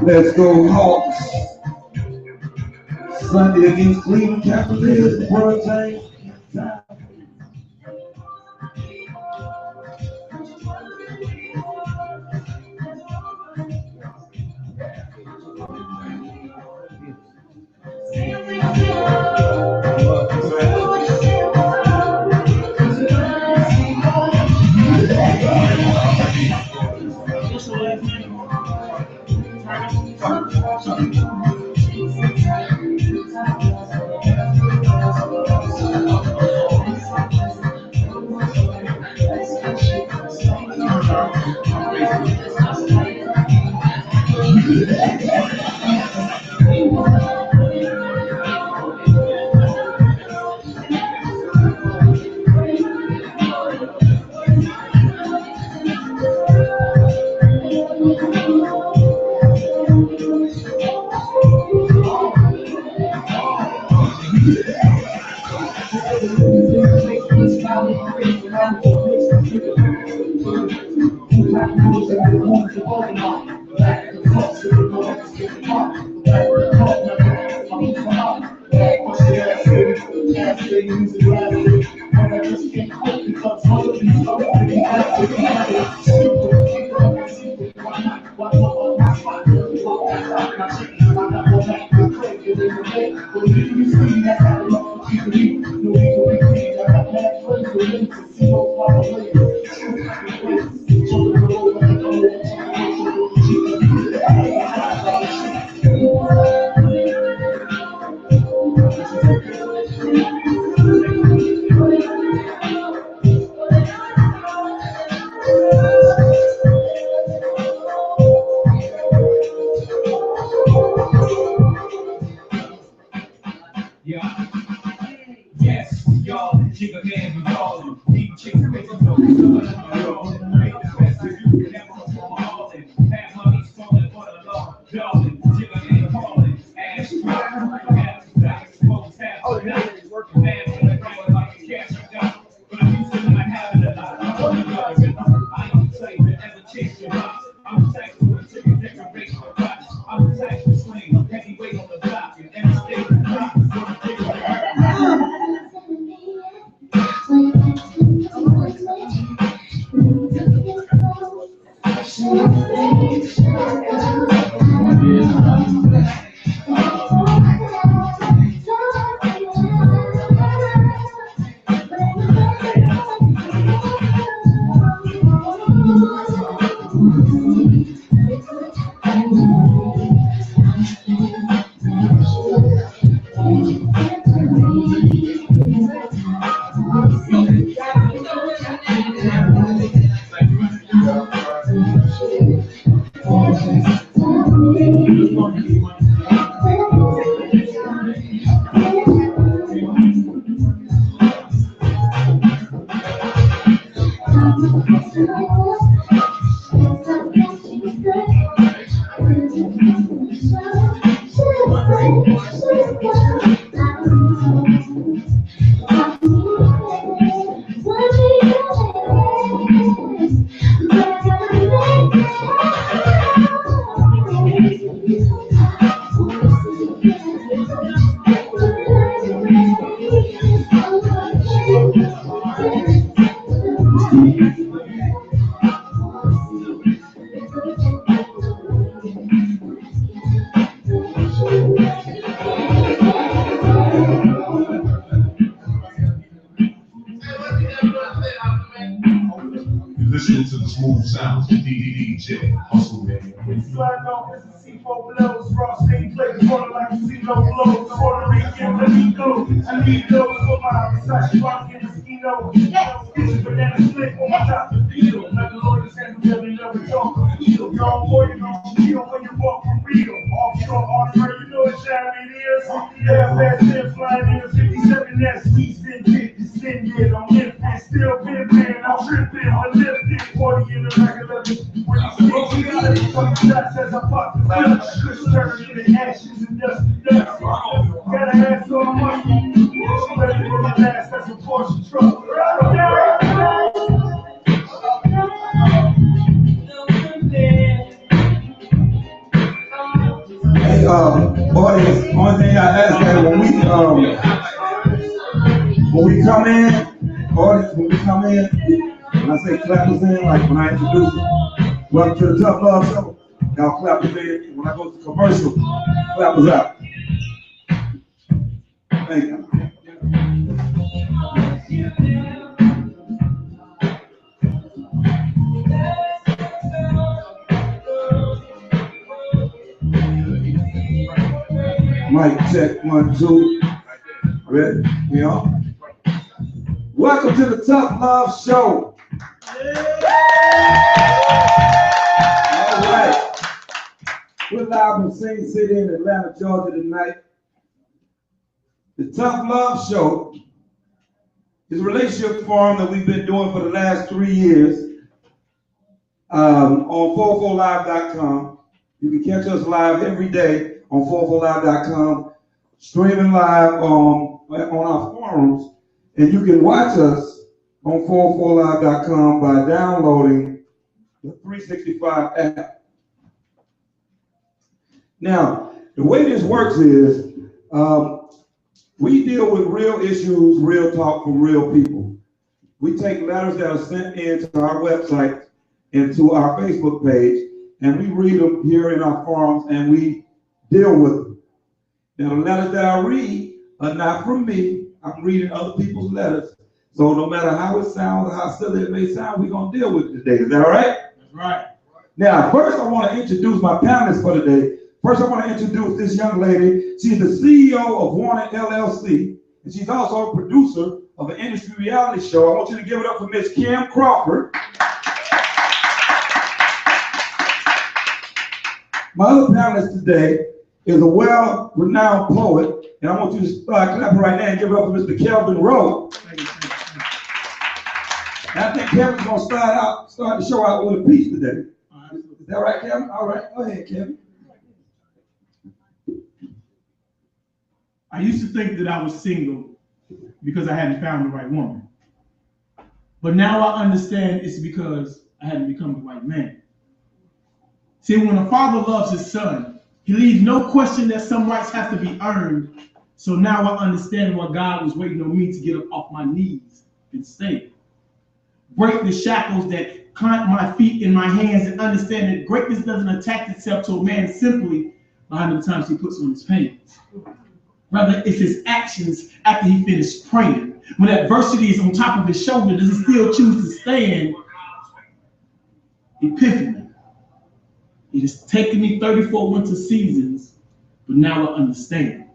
Let's go Hawks. Sunday against Cleveland Cavaliers. World James. Listening to the smooth sounds of DJ Hustle Man. Sliding off as a C4 blows, raw state players rolling like a CeeLo blows. Puerto Rican, let me go. I need those for my Versace rock in the Skino. It's a banana split on my top of the field. Like the Lord is handling every level talk. Young boy, you don't feel when you walk for real. Offshore artery, you know what time it is. Yeah, fast and flying in a 57 that's we spin it, descended on it. Still pimping, I'm tripping, I lifted 40 in the regular. When you see shots as I pop the flash, Chris turn into ashes and dust to dust. Gotta have some money. She ready for the last, that's a Porsche truck. Hey, audience, only thing I ask that when we come in, audience, when we come in, when I say clap us in, like when I introduce you, welcome to the Tough Love Show, y'all clap us in. When I go to commercial, clap us out. Thank you. Mic check, 1, 2. Ready? We on? Welcome to the Tough Love Show. All right. We're live in Sing City in Atlanta, Georgia tonight. The Tough Love Show is a relationship forum that we've been doing for the last 3 years on 404live.com. You can catch us live every day on 404live.com, streaming live on our forums, and you can watch us on 404live.com by downloading the 365 app. Now, the way this works is we deal with real issues, real talk from real people. We take letters that are sent in to our website and to our Facebook page, and we read them here in our forums, and we deal with them. Now, the letters that I read are not from me. I'm reading other people's letters. So no matter how it sounds, how silly it may sound, we're going to deal with it today. Is that all right? That's right. Now, first I want to introduce my panelists for today. First, I want to introduce this young lady. She's the CEO of Warner LLC, and she's also a producer of an industry reality show. I want you to give it up for Miss Kim Crawford. My other panelist today is a well-renowned poet, and I want you to start clapping right now and give it up for Mr. Kelvin Rowe. And I think Kevin's going to start the show out with a piece today. Is that right, Kevin? All right, go ahead, Kevin. I used to think that I was single because I hadn't found the right woman. But now I understand it's because I hadn't become the right man. See, when a father loves his son, he leaves no question that some rights have to be earned. So now I understand why God was waiting on me to get up off my knees and stay. Break the shackles that clamp my feet and my hands and understand that greatness doesn't attach itself to a man simply behind the times he puts on his pants. Rather, it's his actions after he finished praying. When adversity is on top of his shoulder, does he still choose to stand? Epiphany. It has taken me 34 winter seasons, but now I understand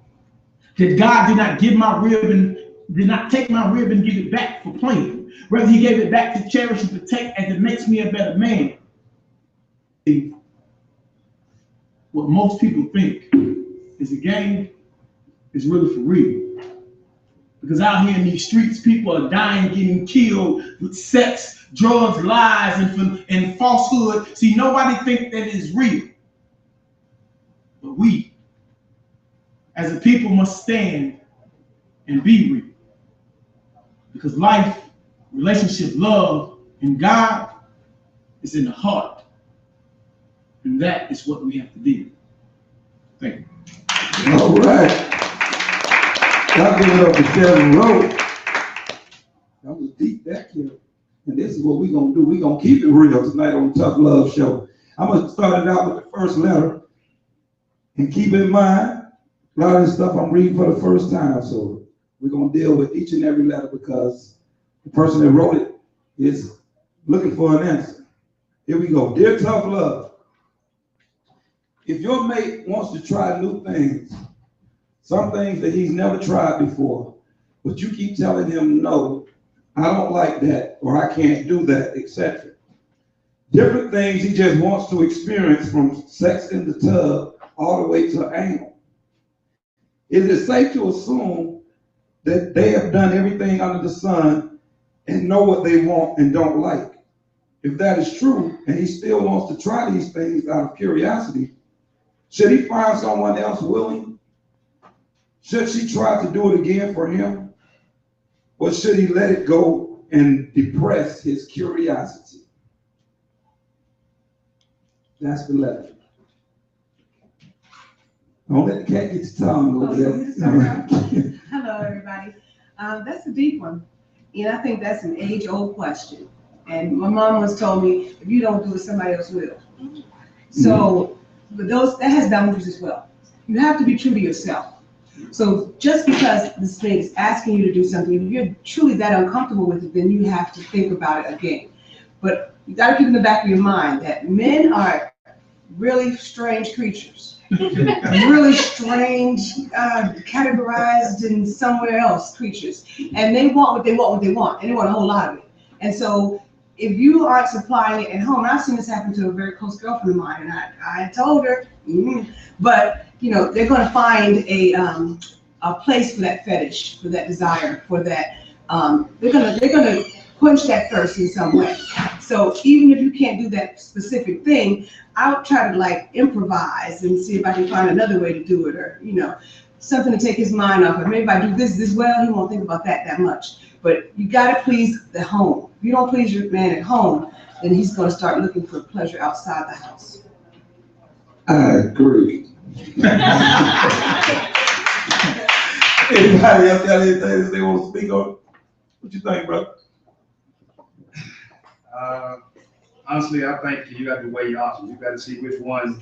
that God did not take my rib and give it back for playing. Rather, he gave it back to cherish and protect as it makes me a better man. What most people think is a game is really for real. Because out here in these streets, people are dying, getting killed with sex, drugs, lies, and falsehood. See, nobody thinks that it's real. But we, as a people, must stand and be real. Because life, relationship, love, and God is in the heart. And that is what we have to do. Thank you. All right. Y'all give it up to Kelvin Rowe. That was deep, that kid. And this is what we're going to do. We're going to keep it real tonight on the Tough Love Show. I'm going to start it out with the first letter. And keep in mind, a lot of this stuff I'm reading for the first time. So we're going to deal with each and every letter because the person that wrote it is looking for an answer. Here we go. Dear Tough Love, if your mate wants to try new things, some things that he's never tried before, but you keep telling him, no, I don't like that, or I can't do that, etc. Different things he just wants to experience, from sex in the tub all the way to anal. Is it safe to assume that they have done everything under the sun and know what they want and don't like? If that is true, and he still wants to try these things out of curiosity, should he find someone else willing? Should she try to do it again for him? Or should he let it go and depress his curiosity? That's the letter. Don't let the cat get your tongue over there. Hello, everybody. That's a deep one. And I think that's an age-old question. And my mom once told me, if you don't do it, somebody else will. So, but that has boundaries as well. You have to be true to yourself. So just because the state is asking you to do something, if you're truly that uncomfortable with it, then you have to think about it again. But you gotta keep in the back of your mind that men are really strange creatures. Really strange, categorized in somewhere else creatures. And they want what they want, and they want a whole lot of it. And so if you aren't supplying it at home, and I've seen this happen to a very close girlfriend of mine, and I told her, but you know, they're gonna find a place for that fetish, for that desire, for that, they're gonna quench that thirst in some way. So even if you can't do that specific thing, I'll try to like improvise and see if I can find another way to do it, or, you know, something to take his mind off it. Maybe if I do this well, he won't think about that much. But you gotta please the home. If you don't please your man at home, then he's gonna start looking for pleasure outside the house. I agree. Anybody else got anything that they want to speak on? What you think, brother? Honestly, I think you got to weigh your options. You got to see which one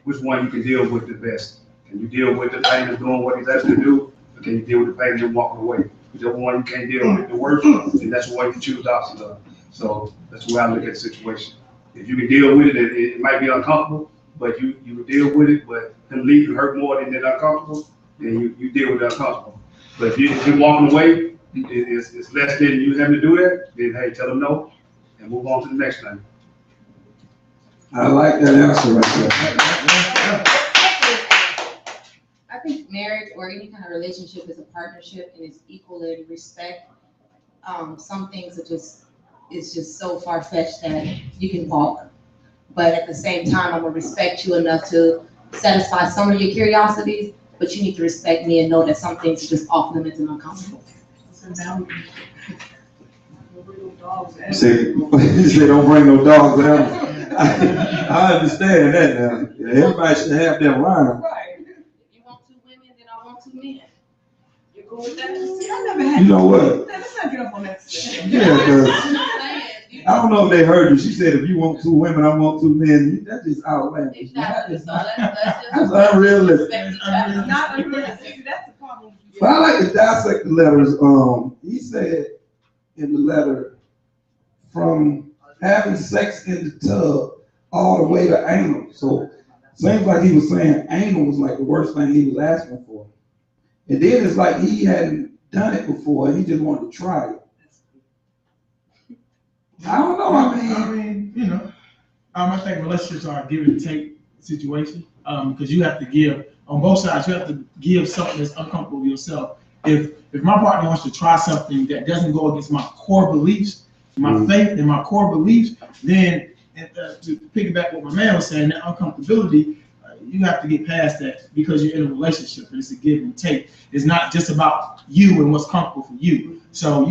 you can deal with the best. Can you deal with the pain of doing what he's asked you to do, or can you deal with the pain of him walking away? Whichever one you can't deal with the worst, and that's the one you can choose the options of. So that's the way I look at the situation. If you can deal with it, it might be uncomfortable, but you deal with it, but him leaving hurt more than that uncomfortable, then you deal with the uncomfortable. But if you're walking away, it's less than you having to do that, then hey, tell them no and move on to the next thing. I like that answer right there. I think marriage or any kind of relationship is a partnership and it's equal in respect. Some things are just so far-fetched that you can walk. But at the same time, I'm gonna respect you enough to satisfy some of your curiosities, but you need to respect me and know that some things are just off limits and uncomfortable. See, you say don't bring no dogs out. I understand that now. Everybody should have that rhyme. Right. If you want 2 women, then I want 2 men. You go with that? See, I never had. You know what? Let's not get up on that stuff. Yeah, I don't know if they heard you. She said, if you want 2 women, I want 2 men. That's just outlandish. Exactly. So that's That's unrealistic. It's not unrealistic. That's the problem. But I like to dissect the letters. He said in the letter, from having sex in the tub all the way to anal. So seems like he was saying anal was like the worst thing he was asking for. And then it's like he hadn't done it before and he just wanted to try it. I don't know. I mean, you know, I think relationships are a give and take situation, because you have to give on both sides. You have to give something that's uncomfortable with yourself. If my partner wants to try something that doesn't go against my core beliefs, my faith and my core beliefs, then to piggyback what my man was saying, that uncomfortability, you have to get past that because you're in a relationship and it's a give and take. It's not just about you and what's comfortable for you. So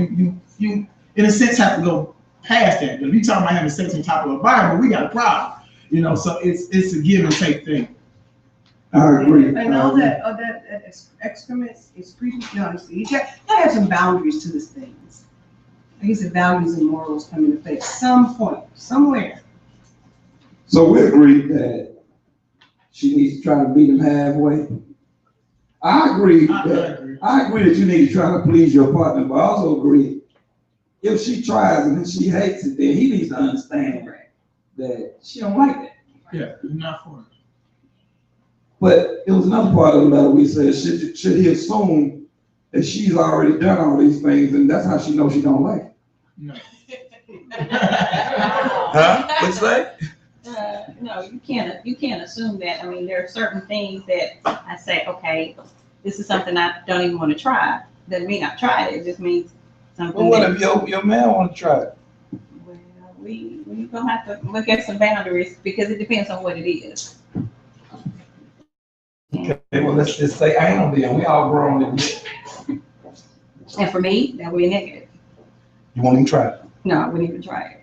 you in a sense have to go past that. But if you're talking about having sex on top of a Bible, we got a problem. You know, so it's a give and take thing. I agree. And all that excrements, excretions, no, you gotta have some boundaries to this thing. I guess the values and morals come into play at some point, somewhere. So we agree that she needs to try to meet him halfway. I agree that you need to try to please your partner, but I also agree if she tries and she hates it, then he needs to understand that she don't like that. Yeah, not for it. But it was another part of the letter we said, should he assume that she's already done all these things and that's how she knows she don't like it? No. Huh? What'd you say? No, you can't assume that. I mean, there are certain things that I say, okay, this is something I don't even want to try. Doesn't mean I've tried it. It just means something. Well, what if your man want to try it? Well, we gonna have to look at some boundaries because it depends on what it is. Okay, well, let's just say anal then. We all grown in here. And for me, that would be negative. You won't even try it? No, I wouldn't even try it.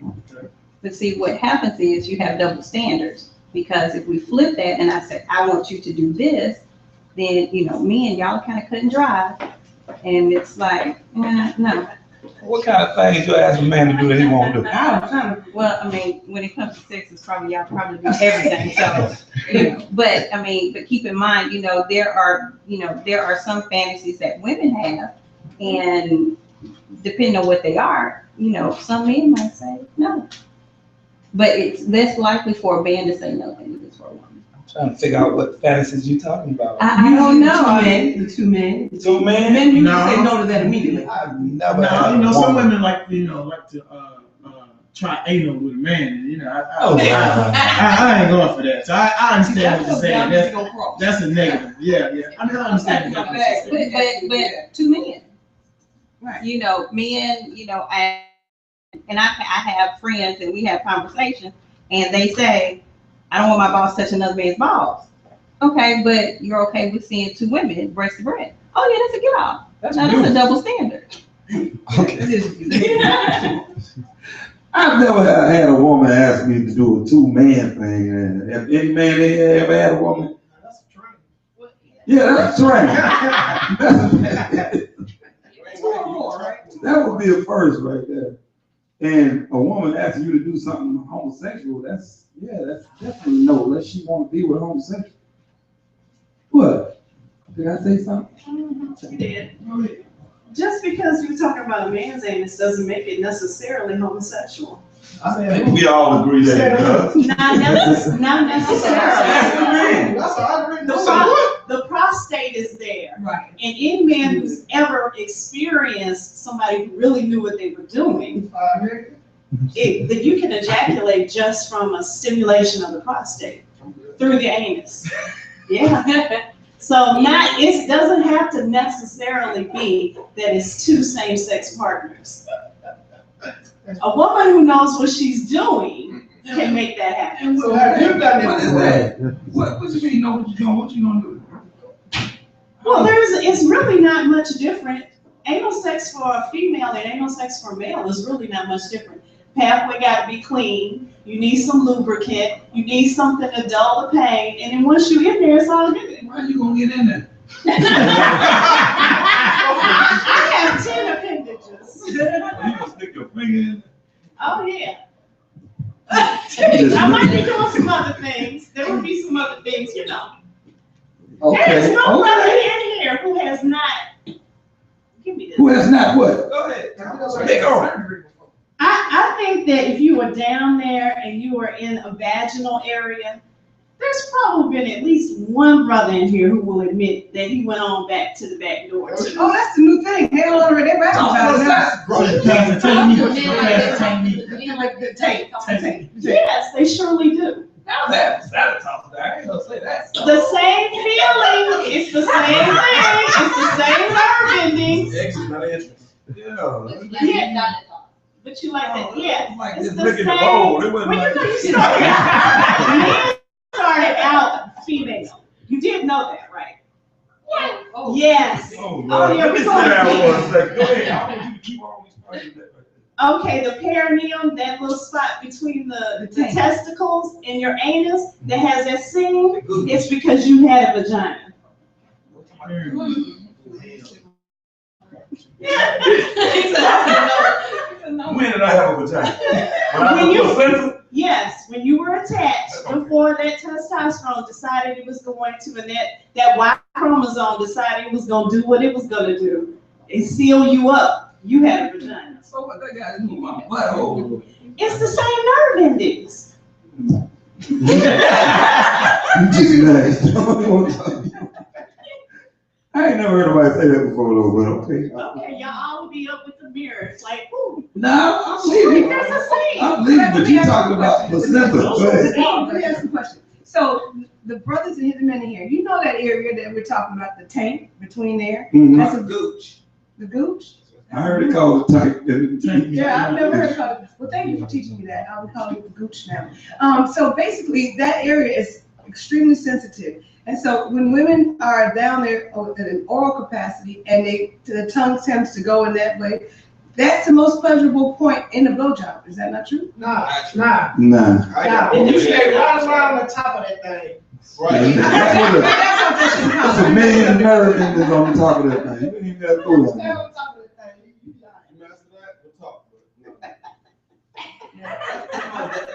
But see, what happens is you have double standards. Because if we flip that and I said, I want you to do this, then, you know, me and y'all kind of cut and dry. And it's like, no. What kind of things you ask a man to do that he won't do? Well, I mean, when it comes to sex, it's probably y'all probably do everything. So, you know, but keep in mind, you know, there are some fantasies that women have, and depending on what they are, you know, some men might say no. But it's less likely for a man to say no than it is for a woman. Trying to figure out what fantasies you talking about. I don't know. The two men. Two men? Men, you can say no to that immediately. I've never No, had you know, a some woman. women like to try anal with a man, and you know, I ain't going for that. So I understand what you're saying. That's a negative. Yeah. I mean, I understand what you're saying. But two men. Right. You know, men, you know, and I have friends and we have conversations and they say, I don't want my boss touching another man's balls. Okay, but you're okay with seeing two women breast to breast. Oh yeah, that's a get off. That's a double standard. Okay. I've never had a woman ask me to do a two-man thing. And have any man ever had a woman? That's a trend. Yeah, that's right. That would be a first right there. And a woman asking you to do something homosexual, that's definitely no, unless she want to be with a homosexual. What? Did I say something? You did. Just because you're talking about a man's anus doesn't make it necessarily homosexual. I I think we all agree that it does. Not necessarily. That's all I agree. The prostate is there. Right. And any man who's ever experienced somebody who really knew what they were doing, that you can ejaculate just from a stimulation of the prostate through the anus. Yeah. So it doesn't have to necessarily be that it's two same-sex partners. A woman who knows what she's doing can make that happen. What is that? What you mean know what you're doing? What you gonna do? Well, it's really not much different. Anal sex for a female and anal sex for a male is really not much different. Pathway got to be clean. You need some lubricant. You need something to dull the pain. And then once you're in there, it's all good. Why you gonna get in there? I have 10 appendages. You gonna stick your finger in? Oh, yeah. I might be doing some other things. There will be some other things, you know. There's Okay. no brother in here who has not. Give me this. Who has not what? Go ahead. Take over. I think that if you were down there and you were in a vaginal area, there's probably been at least one brother in here who will admit that he went on back to the back door too. Oh, that's the new thing. They all already back Like the tape. Yes, they surely do. Now that's talk. I ain't gonna say that. The same feeling. It's the same thing. It's the same nerve endings. Exit, not entrance. Yeah. Yeah. But you like that? Yeah. Like It's just the look at the same. roll. It wasn't Well, like. you know, men started out female. You did know that, right? Oh. Yes. Oh, Oh, yeah, let me we sit going down deep. for a second. Go ahead. I want you to keep all these parts of that right there. Okay, the perineum, that little spot between the testicles and your anus that has that seam, it's because you had a vagina. When did I have a vagina? When I When was you- a placenta? Yes, when you were attached, before that testosterone decided it was going to, and that Y chromosome decided it was going to do what it was going to do, and seal you up, you had a vagina. So what that got to do with my butthole? It's the same nerve endings. I ain't never heard nobody say that before though, but okay. Okay, y'all all be up with the mirrors, like, ooh, No, I'm leaving. there's a seam. I'm leaving, but you talking about placenta. Go ahead. Let me ask you a question. So the brothers and his men in here, you know that area that we're talking about, the tank between there? Mhm. That's a gooch. The gooch? I heard it called a type. Yeah, I've never heard of it. Well, thank you for teaching me that. I'll call it the gooch now. So basically, that area is extremely sensitive. And so when women are down there at an oral capacity and the tongue tends to go in that way, That's the most pleasurable point in the blowjob. Is that not true? Nah. Nah. You stay right around the top of that thing. That's a million nerve endings on the top of that thing. You didn't even have to go Stay there. on top of that thing. You mess with that, we'll talk.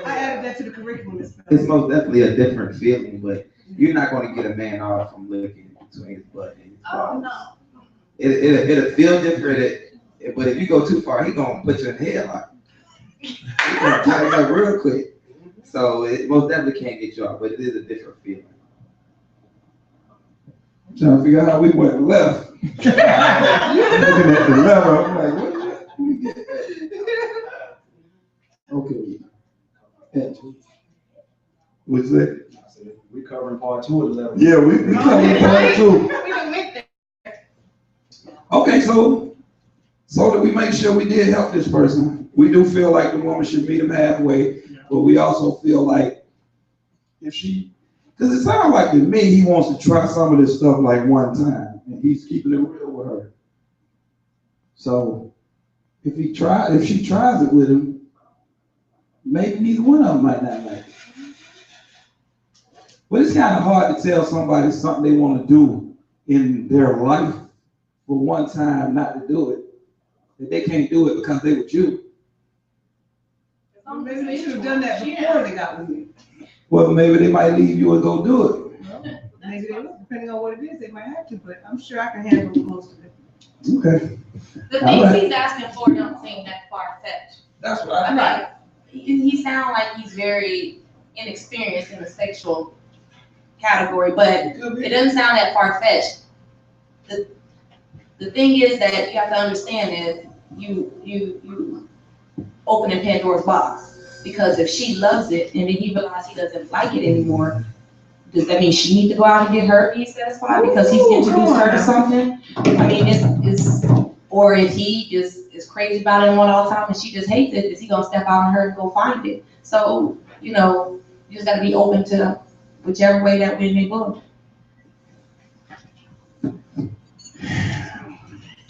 I added that to the curriculum. It's most definitely a different feeling, but you're not going to get a man off from looking between his butt and his balls. no. It'll feel different, but if you go too far, he's going to put you in the headlock. He's going to tie you up real quick. So it most definitely can't get you off, but it is a different feeling. Trying to figure out how we went left. Looking at the lever, I'm like, what did we get? Okay. What's that? We covering part 2 of the level. Yeah, we covered part 2. Okay, so that we make sure we did help this person. We do feel like the woman should meet him halfway, but we also feel like if she, because it sounds like to me he wants to try some of this stuff like one time, and he's keeping it real with her. So if she tries it with him, maybe neither one of them might not like it. But it's kind of hard to tell somebody something they want to do in their life for one time not to do it. That they can't do it because they with you. Maybe they should have done that before they got with me. Well, maybe they might leave you and go do it. Maybe they will, depending on what it is, they might have to, but I'm sure I can handle most of it. Okay. The All things right. he's asking for don't seem that far-fetched. That's what I mean, he sounds like he's very inexperienced in the sexual category, but it doesn't sound that far-fetched. The thing is that you have to understand is you opening Pandora's box, because if she loves it and then he realizes he doesn't like it anymore, does that mean she needs to go out and get her piece satisfied because he's introduced her to something? I mean, it's or if he just is crazy about it and want it all the time and she just hates it, is he gonna step out on her and go find it? So, you just gotta be open to whichever way that wind may blow.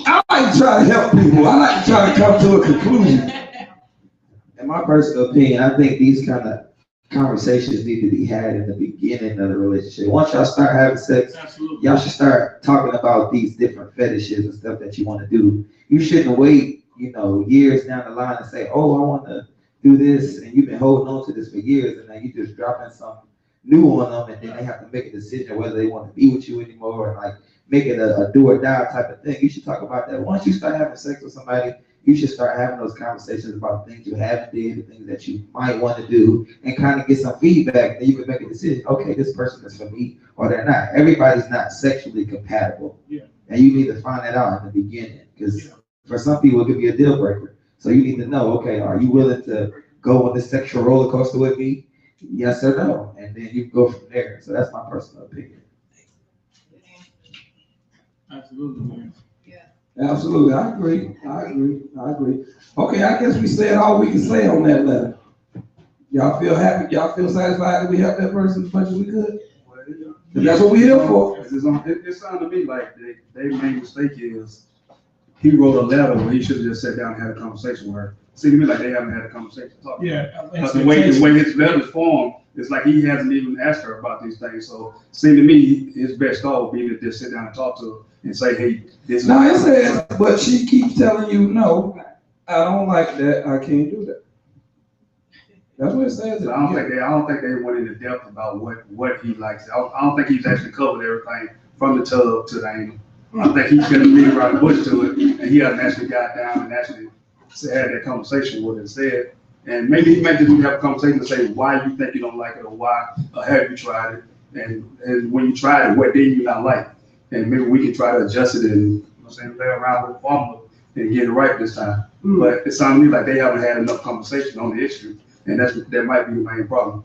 I like to try to help people. I like to try to come to a conclusion. In my personal opinion, I think these kind of conversations need to be had in the beginning of the relationship. Once y'all start having sex, y'all should start talking about these different fetishes and stuff that you want to do. You shouldn't wait, years down the line and say, oh, I want to do this, and you've been holding on to this for years, and then you just dropping some new on them, and then they have to make a decision whether they want to be with you anymore, and like make it a do or die type of thing. You should talk about that. Once you start having sex with somebody, you should start having those conversations about things you haven't did, the things that you might want to do, and kind of get some feedback. Then you can make a decision. Okay, this person is for me, or they're not. Everybody's not sexually compatible, and you need to find that out in the beginning. Because for some people, it could be a deal breaker. So you need to know, okay, are you willing to go on this sexual roller coaster with me? Yes or no, and then you go from there. So that's my personal opinion. Absolutely, man. Absolutely, I agree. Okay, I guess we said all we can say on that letter. Y'all feel happy? Y'all feel satisfied that we helped that person as much as we could? That's what we're here for. It sounded to me like their main mistake is he wrote a letter where he should have just sat down and had a conversation with her. Seemed to me like they haven't had a conversation. Because the way his letter is formed, it's like he hasn't even asked her about these things. So seemed to me his best thought would be to just sit down and talk to her and say, hey, this is. Now it says, but she keeps telling you, no, I don't like that. I can't do that. That's what it says. I don't think they went into depth about what he likes. I don't think he's actually covered everything from the tub to the anal. I think he's gonna leave around the bush to it, and he hasn't actually got down and actually had that conversation with it and said. And maybe he might just have a conversation and say why you think you don't like it, or why, or have you tried it, and when you tried it, what did you not like, and maybe we can try to adjust it and play around with the formula and get it right this time. But it sounds to me like they haven't had enough conversation on the issue, and that might be the main problem.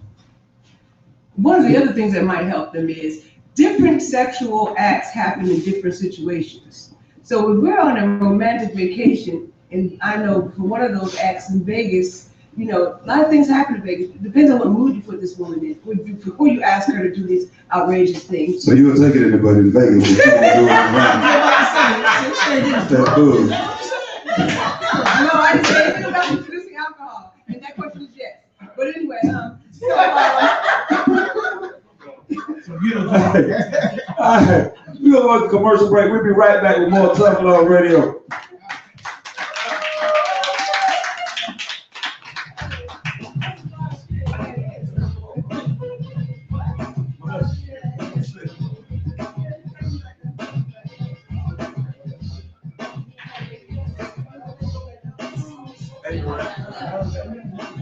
One of the other things that might help them is different sexual acts happen in different situations. So if we're on a romantic vacation, and I know for one of those acts in Vegas, a lot of things happen in Vegas. It depends on what mood you put this woman in before you ask her to do these outrageous things. So you'll take it anybody in Vegas. That's good. Nobody said anything about introducing alcohol, and that question is yes. But anyway, All right, we're gonna go to commercial break. We'll be right back with more Tough Love Radio.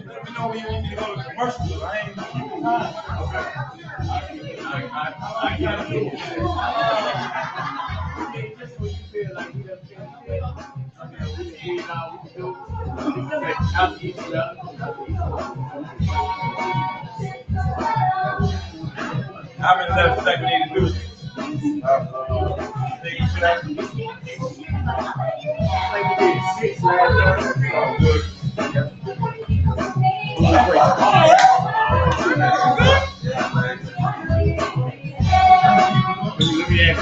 Let me know when you need to go to commercial. I ain't how many left think we need to do? Let me ask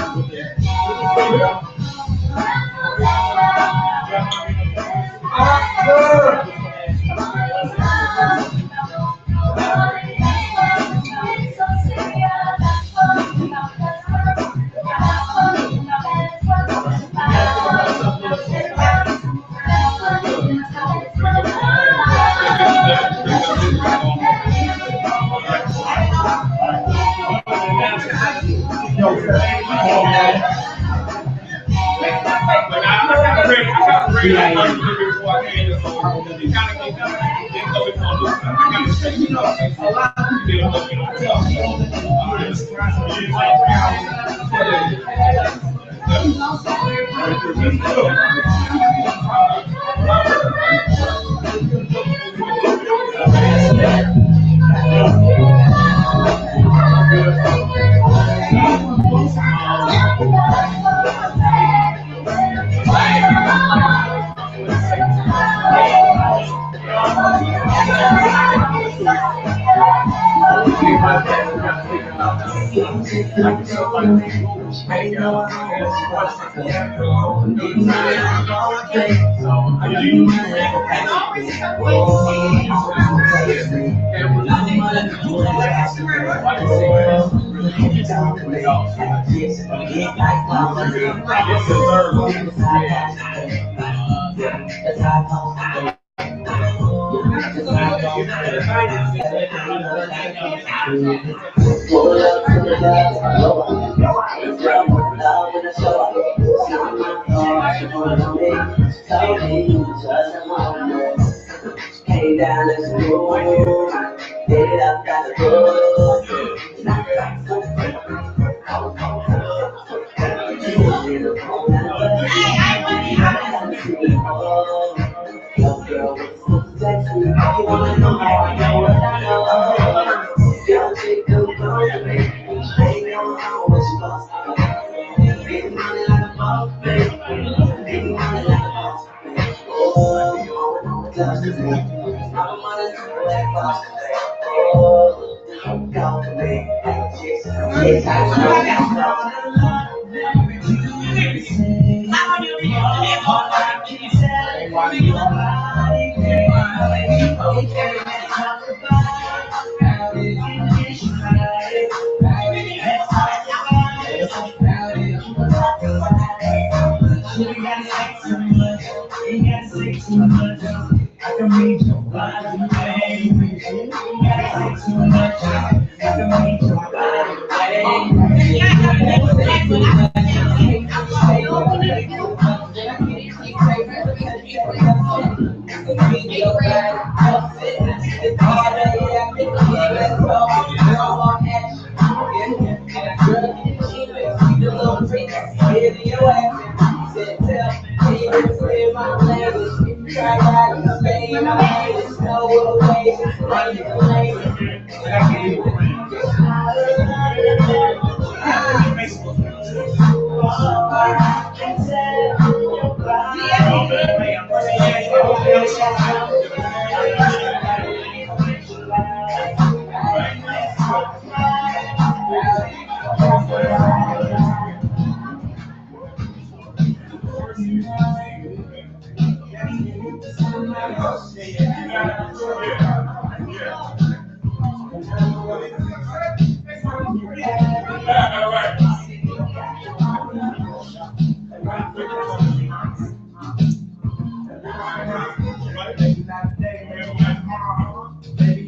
Maybe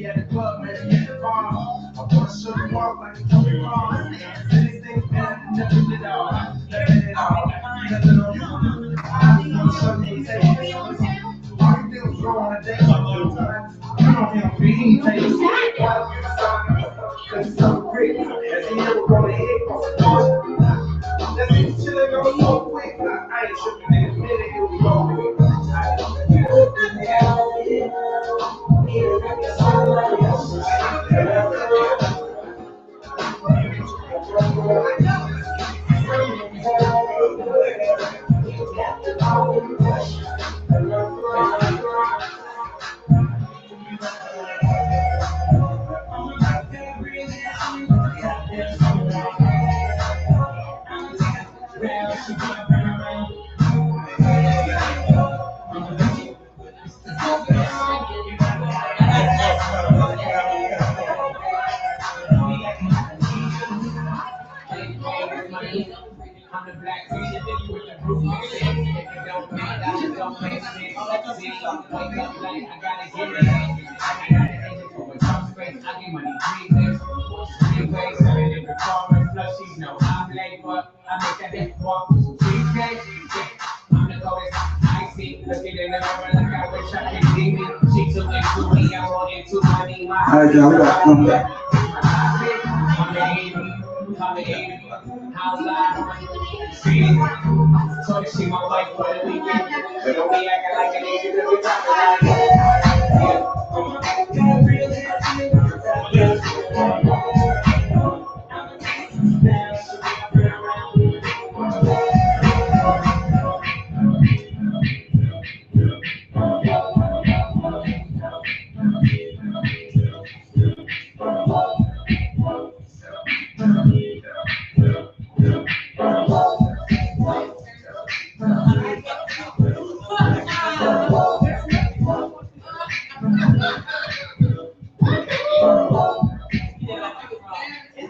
at the club, maybe at the bar. I wanna show you off like a Tony Ron. Anything better than nothing at all. Nothing at all. Nothing on you. I wanna show you the all you do is go on a date. You don't hear me, he ain't take it. Cause it's so great. As he never gonna hit. That's it, chillin' on so quick. I ain't tripping in a minute, here we go. I'm the black teacher, then you with the Groom. If you don't make that, just don't make sense. See, wake up like I gotta get it. I got an engine for a top space. I get money three ways, 7 different farmers. Plus, she's no hot labor. I make that bitch walk with some cheesecake. I'm the coldest icy. Looking in the mirror like I wish I could see me. She too into me, I want into money. All right, y'all, we gotta come back. I'm the 80. How's that? See, so she my wife for the weekend. But don't be acting like an idiot because we talking about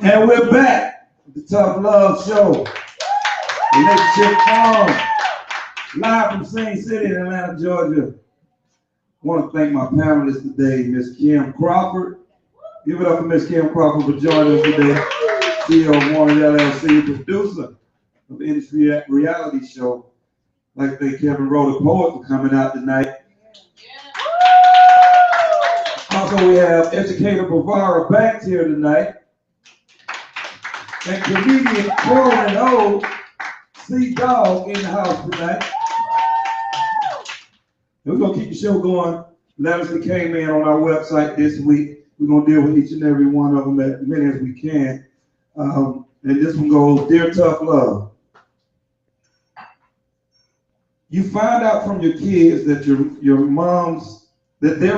And we're back with the Tough Love Show. Relationship Forum, live from Sing City in Atlanta, Georgia. I want to thank my panelists today, Miss Kim Crawford. Give it up for Miss Kim Crawford for joining us today. CEO of Warner LLC, producer of the Industry Reality Show. I'd like to thank Kevin Rowe, the poet, for coming out tonight. Also, we have educator Bavara Banks here tonight. And comedian Corin O. C. Dog in the house tonight. And we're going to keep the show going. Letters that came in on our website this week. We're going to deal with each and every one of them as many as we can. And this one goes, Dear Tough Love. You find out from your kids that their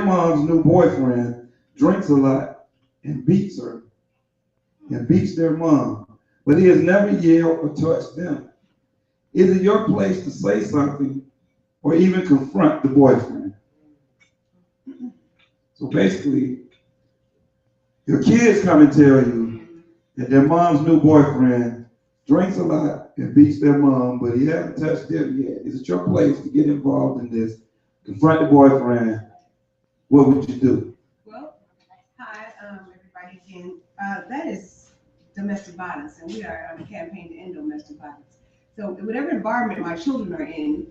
mom's new boyfriend drinks a lot and beats her. And beats their mom, but he has never yelled or touched them. Is it your place to say something or even confront the boyfriend? So basically, your kids come and tell you that their mom's new boyfriend drinks a lot and beats their mom, but he hasn't touched them yet. Is it your place to get involved in this, confront the boyfriend? What would you do? Well, hi, everybody again. That is domestic violence, and we are on a campaign to end domestic violence. So whatever environment my children are in,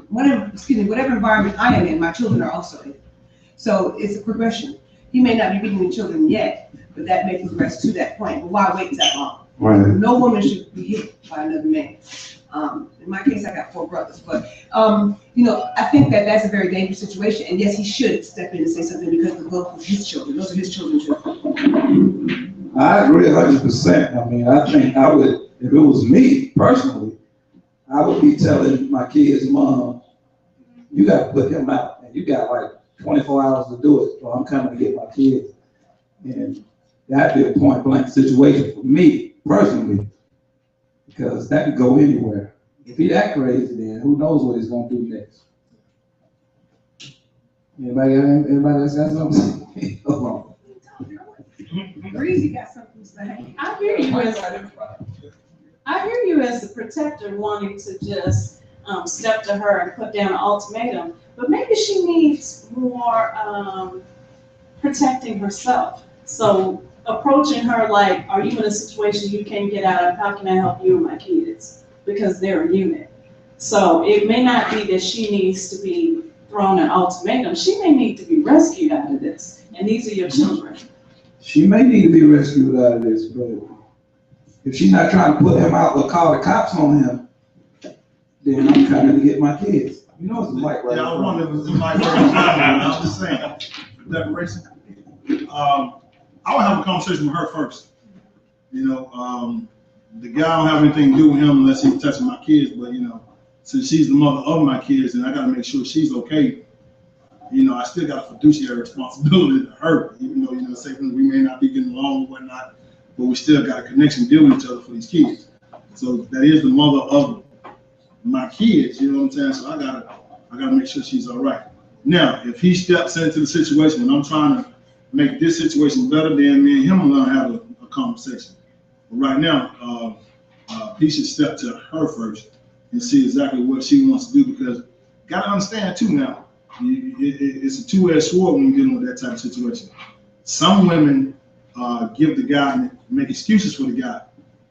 whatever environment I am in, my children are also in. So it's a progression. He may not be beating the children yet, but that may progress to that point. But why wait that long? Right. No woman should be hit by another man. In my case, I got 4 brothers, but I think that that's a very dangerous situation. And yes, he should step in and say something because the both of his children, those are his children too. I agree 100%. I mean, I think I would, if it was me personally, I would be telling my kid's mom, you got to put him out, and you got like 24 hours to do it, or I'm coming to get my kids. And that'd be a point blank situation for me personally, because that could go anywhere. If he that crazy, then who knows what he's gonna do next? Anybody else got something? Hold on. Breezy got something to say. I hear you as the protector wanting to just step to her and put down an ultimatum, but maybe she needs more protecting herself. So approaching her like, are you in a situation you can't get out of? How can I help you and my kids? Because they're a unit. So it may not be that she needs to be thrown an ultimatum. She may need to be rescued out of this. And these are your children. She may need to be rescued out of this, but if she's not trying to put him out or call the cops on him, then I'm coming to get my kids. You know it's a mic right Yeah, I was now. wondering if it was a mic right now. I'm just saying, declaration. I would have a conversation with her first. You know, the guy don't have anything to do with him unless he's touching my kids, but you know, since she's the mother of my kids and I gotta make sure she's okay, you know, I still got a fiduciary responsibility to her, even though, you know, say we may not be getting along or whatnot, but we still got a connection, deal with each other for these kids. So that is the mother of my kids, you know what I'm saying? So I gotta make sure she's all right. Now, if he steps into the situation when I'm trying to make this situation better, then me and him are gonna have a conversation. But right now, he should step to her first and see exactly what she wants to do, because gotta understand too now, it's a two-edged sword when you're dealing with that type of situation. Some women give the guy and make excuses for the guy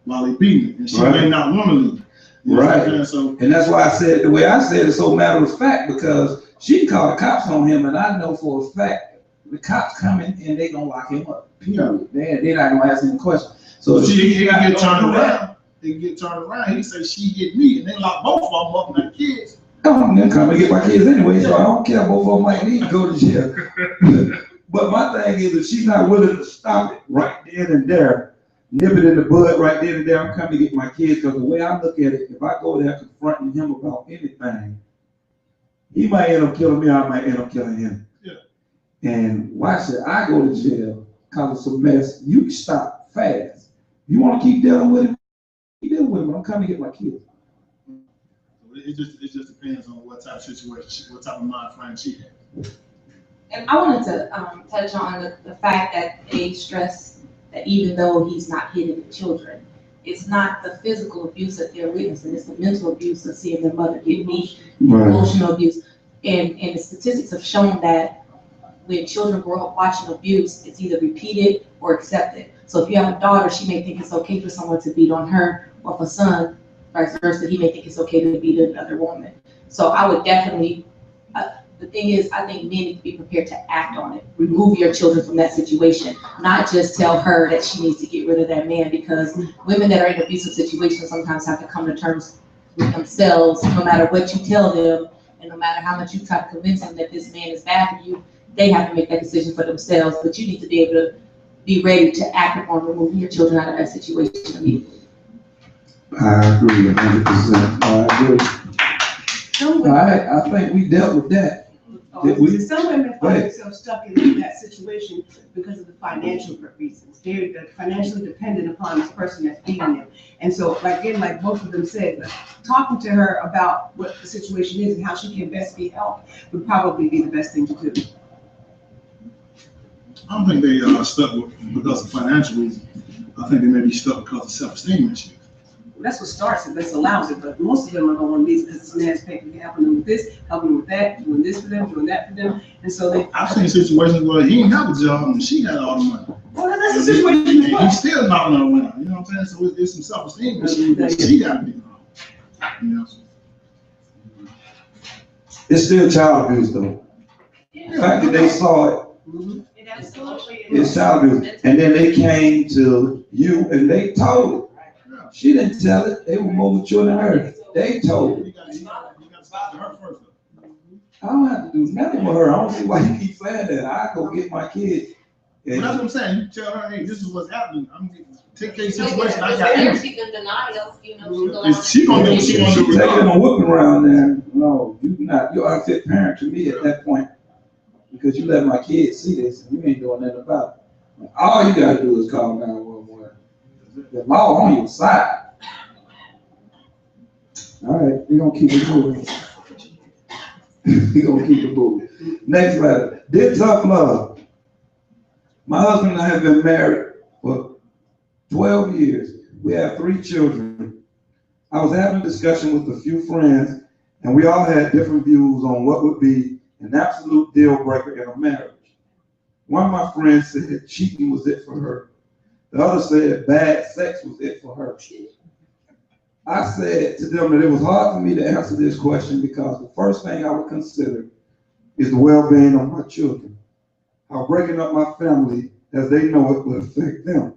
while they beating him, and she may not want to leave. You know what I'm saying? So, And that's why I said the way I said it's so matter of fact, because she called the cops on him, and I know for a fact the cops coming and they gonna lock him up. Period. They're not gonna ask any questions. So if he she's can not get gonna turned do that, around. He can get turned around. He say she hit me, and they lock both of them up and their kids. I'm gonna come and get my kids anyway, so I don't care. Both of them might need to go to jail. But my thing is, if she's not willing to stop it right then and there, nip it in the bud right then and there, I'm coming to get my kids. Because the way I look at it, if I go there confronting him about anything, he might end up killing me, or I might end up killing him. Yeah. And why should I go to jail because of some mess? You can stop fast. You want to keep dealing with him? Keep dealing with him. I'm coming to get my kids. It just depends on what type of situation, what type of mind frame she has. And I wanted to touch on the fact that they stress that even though he's not hitting the children, it's not the physical abuse that they're witnessing, it's the mental abuse of seeing their mother get beat, emotional abuse. And the statistics have shown that when children grow up watching abuse, it's either repeated or accepted. So if you have a daughter, she may think it's okay for someone to beat on her, or if a son, vice versa, he may think it's okay to beat another woman. So I would definitely, the thing is, I think men need to be prepared to act on it. Remove your children from that situation, not just tell her that she needs to get rid of that man, because women that are in abusive situations sometimes have to come to terms with themselves. No matter what you tell them, and no matter how much you try to convince them that this man is bad for you, they have to make that decision for themselves. But you need to be able to be ready to act upon removing your children out of that situation immediately. I agree 100%. I agree. I think we dealt with that. Some women find themselves stuck in that situation because of the financial reasons. They're financially dependent upon this person that's beating them. And so, like both of them said, talking to her about what the situation is and how she can best be helped would probably be the best thing to do. I don't think they are stuck because of financial reasons. I think they may be stuck because of self-esteem issues. That's what starts it, that's allows it, but most of them are going to leave because this man's helping them with this, helping them with that, doing this for them, doing that for them, and so they. I've seen situations where he didn't have a job and she had all the money. Well, that's the situation. And he's still knocking her around, you know what I'm saying? So it's some self-esteem issues that she got to be on. You know? It's still child abuse though. The fact that they saw it, It absolutely it's child abuse. And then they came to you and they told it. She didn't tell it. They were more mature than her. They told it. You got to stop her first. I don't have to do nothing with her. I don't see why you keep saying that. I go get my kids. Well, that's what I'm saying. You tell her, hey, this is what's happening. I'm take care of the So, situation. I if got there you. she can deny us, you know, She gonna do what she gonna do. She's taking a whooping around there. No, you're unfit parent to me at that point. Because you let my kids see this and you ain't doing nothing about it. All you gotta do is call 911. The law on your side. All right, we're gonna keep it moving. We're gonna keep it moving. Next letter. Dear Tough Love, My husband and I have been married for 12 years. We have 3 children. I was having a discussion with a few friends, and we all had different views on what would be an absolute deal breaker in a marriage. One of my friends said cheating was it for her. The other said bad sex was it for her. I said to them that it was hard for me to answer this question because the first thing I would consider is the well-being of my children. How breaking up my family as they know it will affect them.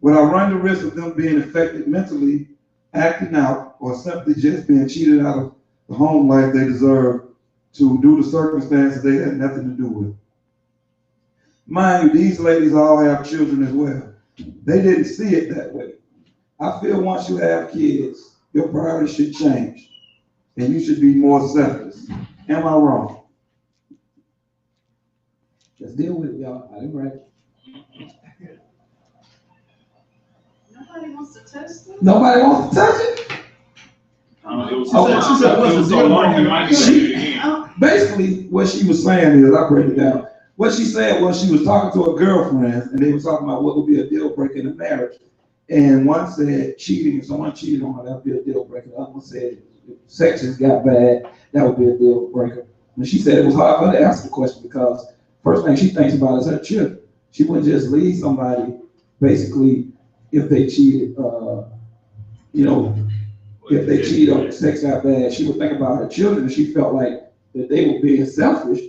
Would I run the risk of them being affected mentally, acting out, or simply just being cheated out of the home life they deserve to due to circumstances they had nothing to do with? Mind you, these ladies all have children as well. They didn't see it that way. I feel once you have kids, your priorities should change, and you should be more selfless. Am I wrong? Let's deal with it, y'all. I didn't write it. Nobody wants to touch them? Nobody wants to touch it? Basically, what she was saying is, I break it down. What she said was she was talking to her girlfriends, and they were talking about what would be a deal breaker in a marriage. And one said cheating, if someone cheated on her, that would be a deal breaker. The other one said if sex just got bad, that would be a deal breaker. And she said it was hard for her to answer the question because first thing she thinks about is her children. She wouldn't just leave somebody, basically, if they cheated, if they cheated or sex got bad, she would think about her children, and she felt like that they were being selfish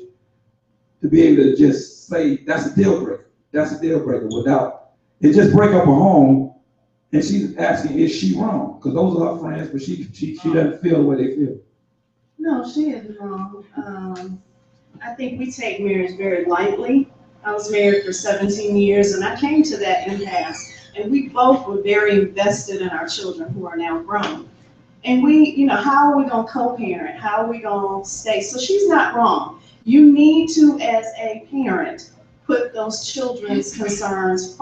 to be able to just say, that's a deal breaker. That's a deal breaker without, it just break up a home, and she's asking, is she wrong? Because those are her friends, but she doesn't feel the way they feel. No, she isn't wrong. I think we take marriage very lightly. I was married for 17 years, and I came to that impasse. And we both were very invested in our children who are now grown. And we, how are we going to co-parent? How are we going to stay? So she's not wrong. You need to, as a parent, put those children's concerns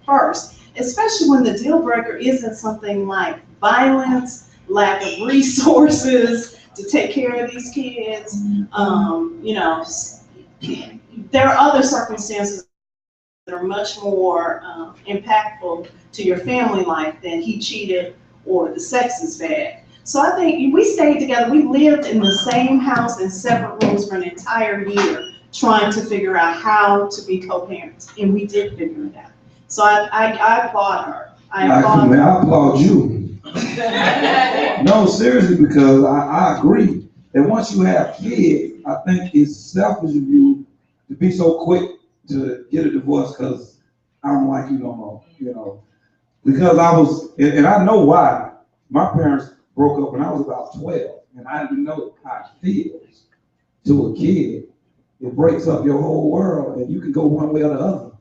first, especially when the deal breaker isn't something like violence, lack of resources to take care of these kids. There are other circumstances that are much more impactful to your family life than he cheated or the sex is bad. So I think we stayed together. We lived in the same house in separate rooms for an entire year trying to figure out how to be co-parents, and we did figure it out. So I applaud her. I applaud you. No, seriously, because I agree that once you have kids, I think it's selfish of you to be so quick to get a divorce because I don't like you no more, Because I was, and I know why. My parents broke up when I was about 12, and I didn't know how it feels to a kid. It breaks up your whole world, and you can go one way or the other.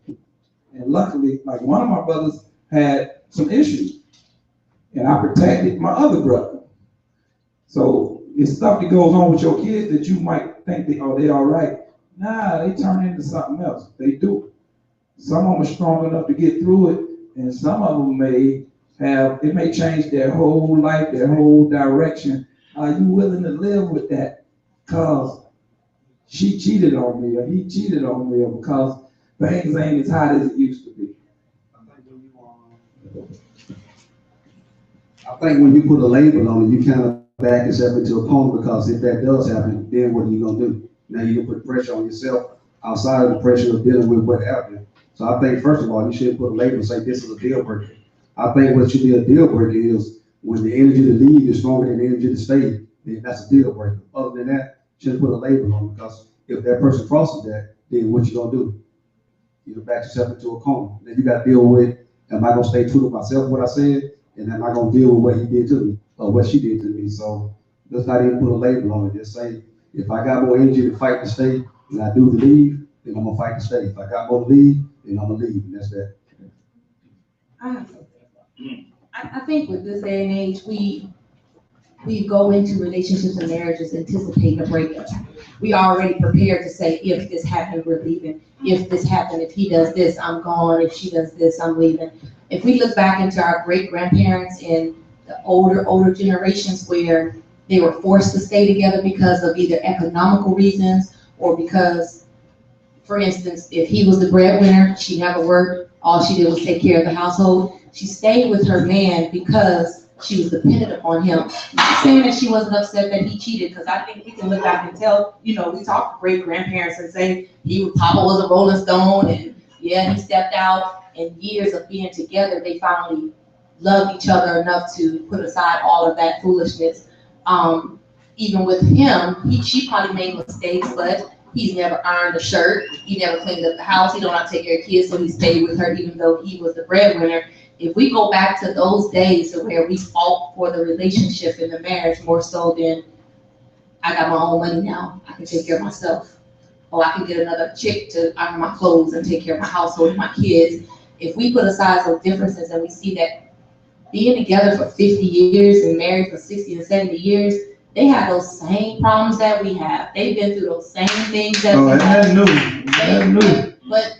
And luckily, like one of my brothers had some issues, and I protected my other brother. So it's stuff that goes on with your kids that you might think they all right. Nah, they turn into something else. They do. Some of them are strong enough to get through it, and some of them it may change their whole life, their whole direction. Are you willing to live with that? Because she cheated on me, or he cheated on me, or because things ain't as hot as it used to be. I think when you put a label on it, you kind of back yourself into a corner, because if that does happen, then what are you gonna do? Now you can put pressure on yourself outside of the pressure of dealing with what happened. So I think, first of all, you shouldn't put a label and say this is a deal breaker. I think what should be a deal breaker is when the energy to leave is stronger than the energy to stay, then that's a deal breaker. Other than that, you shouldn't put a label on it, because if that person crosses that, then what you gonna do? You back yourself into a corner. Then you gotta deal with, am I gonna stay true to myself, what I said, and am I gonna deal with what he did to me, or what she did to me? So let's not even put a label on it. Just say, if I got more energy to fight to stay than I do to leave, then I'm gonna fight to stay. If I got more to leave, then I'm gonna leave, and that's that. I think with this day and age, we go into relationships and marriages anticipating a breakup. We already prepared to say, if this happened, we're leaving. If this happened, if he does this, I'm gone. If she does this, I'm leaving. If we look back into our great-grandparents and the older generations where they were forced to stay together because of either economical reasons or because for instance, if he was the breadwinner, she never worked, all she did was take care of the household. She stayed with her man because she was dependent upon him. Not saying that she wasn't upset that he cheated, because I think we can look back and tell, we talk to great grandparents and say Papa was a Rolling Stone, and yeah, he stepped out, and years of being together, they finally loved each other enough to put aside all of that foolishness. Even with him, she probably made mistakes, but he's never ironed a shirt. He never cleaned up the house. He don't have to take care of kids, so he stayed with her even though he was the breadwinner. If we go back to those days where we fought for the relationship and the marriage more so than I got my own money now, I can take care of myself. Or I can get another chick to iron my clothes and take care of my household and my kids. If we put aside those differences and we see that being together for 50 years and married for 60 and 70 years, they have those same problems that we have. They've been through those same things that we have. That's new. But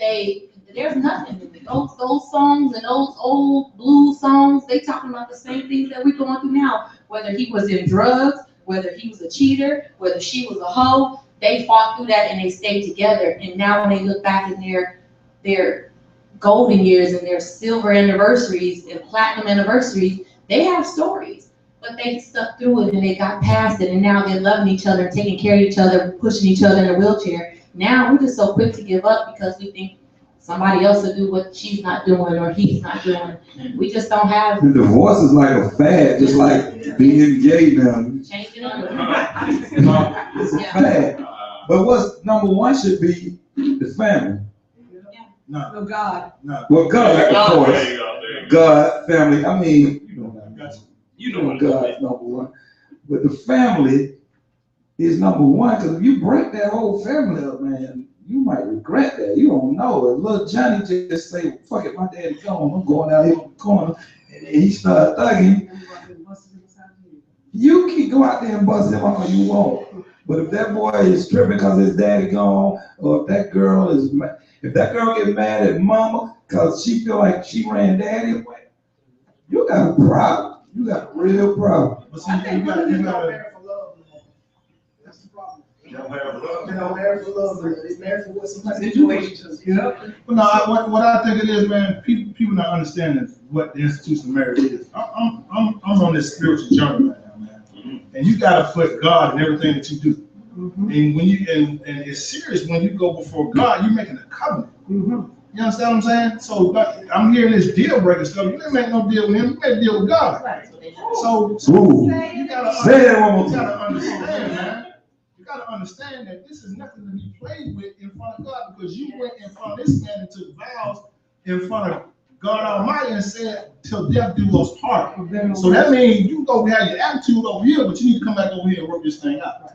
there's nothing. Those songs and those old blues songs, they talking about the same things that we're going through now. Whether he was in drugs, whether he was a cheater, whether she was a hoe, they fought through that and they stayed together. And now when they look back in their golden years and their silver anniversaries and platinum anniversaries, they have stories. But they stuck through it and they got past it, and now they're loving each other, taking care of each other, pushing each other in a wheelchair. Now we're just so quick to give up because we think somebody else will do what she's not doing or he's not doing. We just don't have. The divorce is like a fad, just like being gay now. Changing up. It's a fad. But what's number one should be the family. No, God. Well, God, of course. God, family. I mean, God's number one. But the family is number one, because if you break that whole family up, man, you might regret that. You don't know. If little Johnny just say, fuck it, my daddy's gone, I'm going out here on the corner, and he start thugging, you can go out there and bust him all you want. But if that boy is tripping because his daddy gone, or if that girl get mad at mama because she feel like she ran daddy away, you got a problem. You got a real problem. But see, you gotta. That's the problem. You don't have love. They don't marry for love, they marry for what somebody situations. But no, what I think it is, man, people not understanding what the institution of marriage is. I'm on this spiritual journey right now, man. And you gotta put God in everything that you do. And when you and it's serious when you go before God, you're making a covenant. You understand what I'm saying? So I'm hearing this deal breaker stuff. You didn't make no deal with him, you made a deal with God. Right. So you gotta understand, man. You gotta understand that this is nothing to be played with in front of God, because you went in front of this man and took vows in front of God Almighty and said, till death do us part. So that means you go have your attitude over here, but you need to come back over here and work this thing out.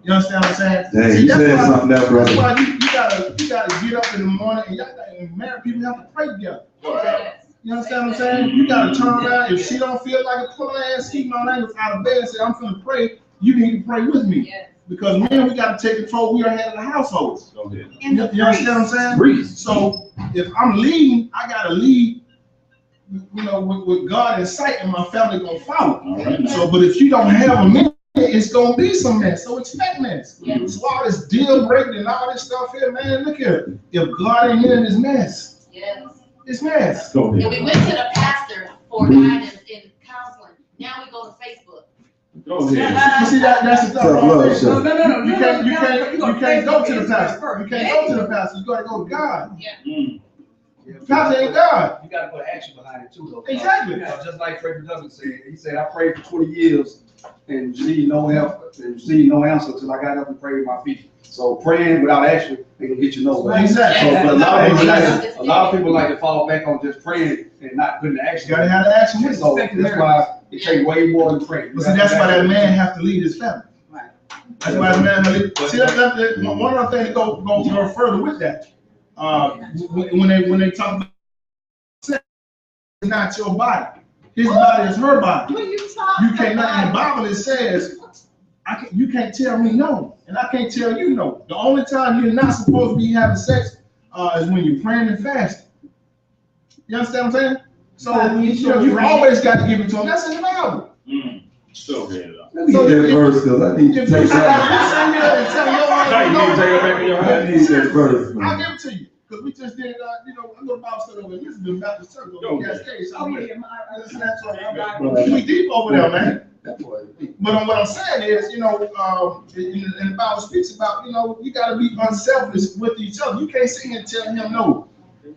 You understand what I'm saying? Hey, you said something there, brother. That's why you gotta get up in the morning and married people have to pray together. You understand what I'm saying? You gotta turn around. If she don't feel like a pull ass, keep my ankles out of bed and say, I'm gonna pray, you need to pray with me. Because man, we gotta take control. We are head of the household. You understand what I'm saying? So if I'm leading, I gotta lead, with God in sight, and my family gonna follow. So, but if you don't have a man, it's gonna be some mess. So expect mess. So all this deal breaking and all this stuff here, man, look here. If God ain't in this mess, it's mess. And we went to the pastor for guidance in counseling. Now we go to Facebook. You see that's the stuff. No. You can't go to the pastor. You can't go to the pastor. You gotta go to God. Pastor ain't God. You gotta put action behind it too, though. Exactly. Just like Frederick Douglass said, he said, I prayed for 20 years and received no help and received no answer until I got up and prayed with my feet. So praying without action ain't gonna get you nowhere. Exactly. So, but a lot of people like to fall back on just praying and not putting the action. You gotta have the action with it. So that's why it takes way more than praying. But see, that's why that man have to lead his family. That's why the man have to lead. See, that's one of the things that go further with that. When they talk about sex, it's not your body. His body is her body. You cannot. In the Bible it says, you can't tell me no, and I can't tell you no. The only time you're not supposed to be having sex is when you're praying and fasting. You understand what I'm saying? So you always got to give it to him. That's in the Bible. So, yeah. Let me get that verse, cause I need to take that. I need that verse, I'll man. give it to you, because we just did, I go to Bible study over there, this is the Baptist church over there, Cascade, Southwest. We deep over there, man. But what I'm saying is, and the Bible speaks about, you gotta be unselfish with each other. You can't sit here and tell him no.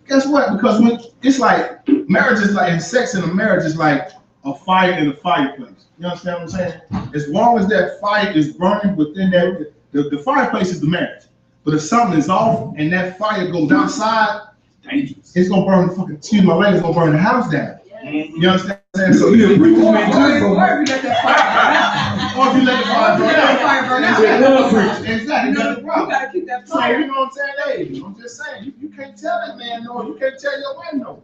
Guess what? Because when it's like, marriage is like, and sex in a marriage is like a fire in a fireplace. You understand what I'm saying? As long as that fire is burning within that, the fireplace is the marriage. But if something is off and that fire goes outside, dangerous. It's gonna burn the fucking, excuse my language, it's gonna burn the house down. You understand what I'm saying? So you agree with me? Or if you let the fire burn out. Exactly. You gotta keep that So fire. you know what I'm saying? Hey, I'm just saying, you can't tell that man no, you can't tell your wife no.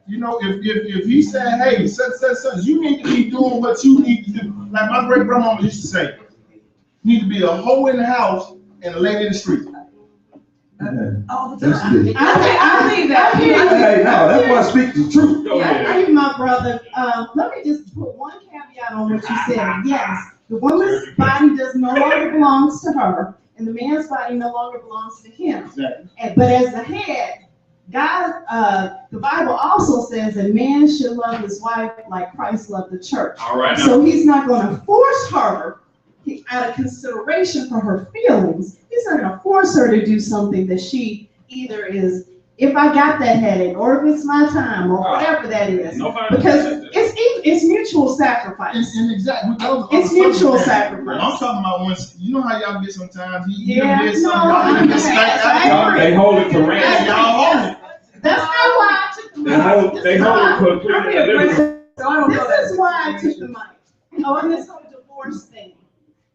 If he said, hey, such, you need to be doing what you need to do. Like my great grandmama used to say, you need to be a hoe in the house and a lady in the street. All the That's time. good. I believe that. Hey, no, that's why I speak the truth. Go I ahead. agree, my brother. Let me just put one caveat on what you said. Yes, the woman's body no longer belongs to her, and the man's body no longer belongs to him. Exactly. But as the head, God, the Bible also says that man should love his wife like Christ loved the church. All right. Now, So he's not going to force her out of consideration for her feelings. He's not going to force her to do something that she either is, if I got that headache, or if it's my time, or whatever that is. nobody. Because it's mutual sacrifice. And exactly. It's mutual sacrifice. I'm talking about once, you know how y'all get sometimes, Yeah, did no, something, y'all get this I agree. They hold it to ransom. Y'all hold it. That's not why I took the They hold it for This is why I took the mic. On this whole divorce thing.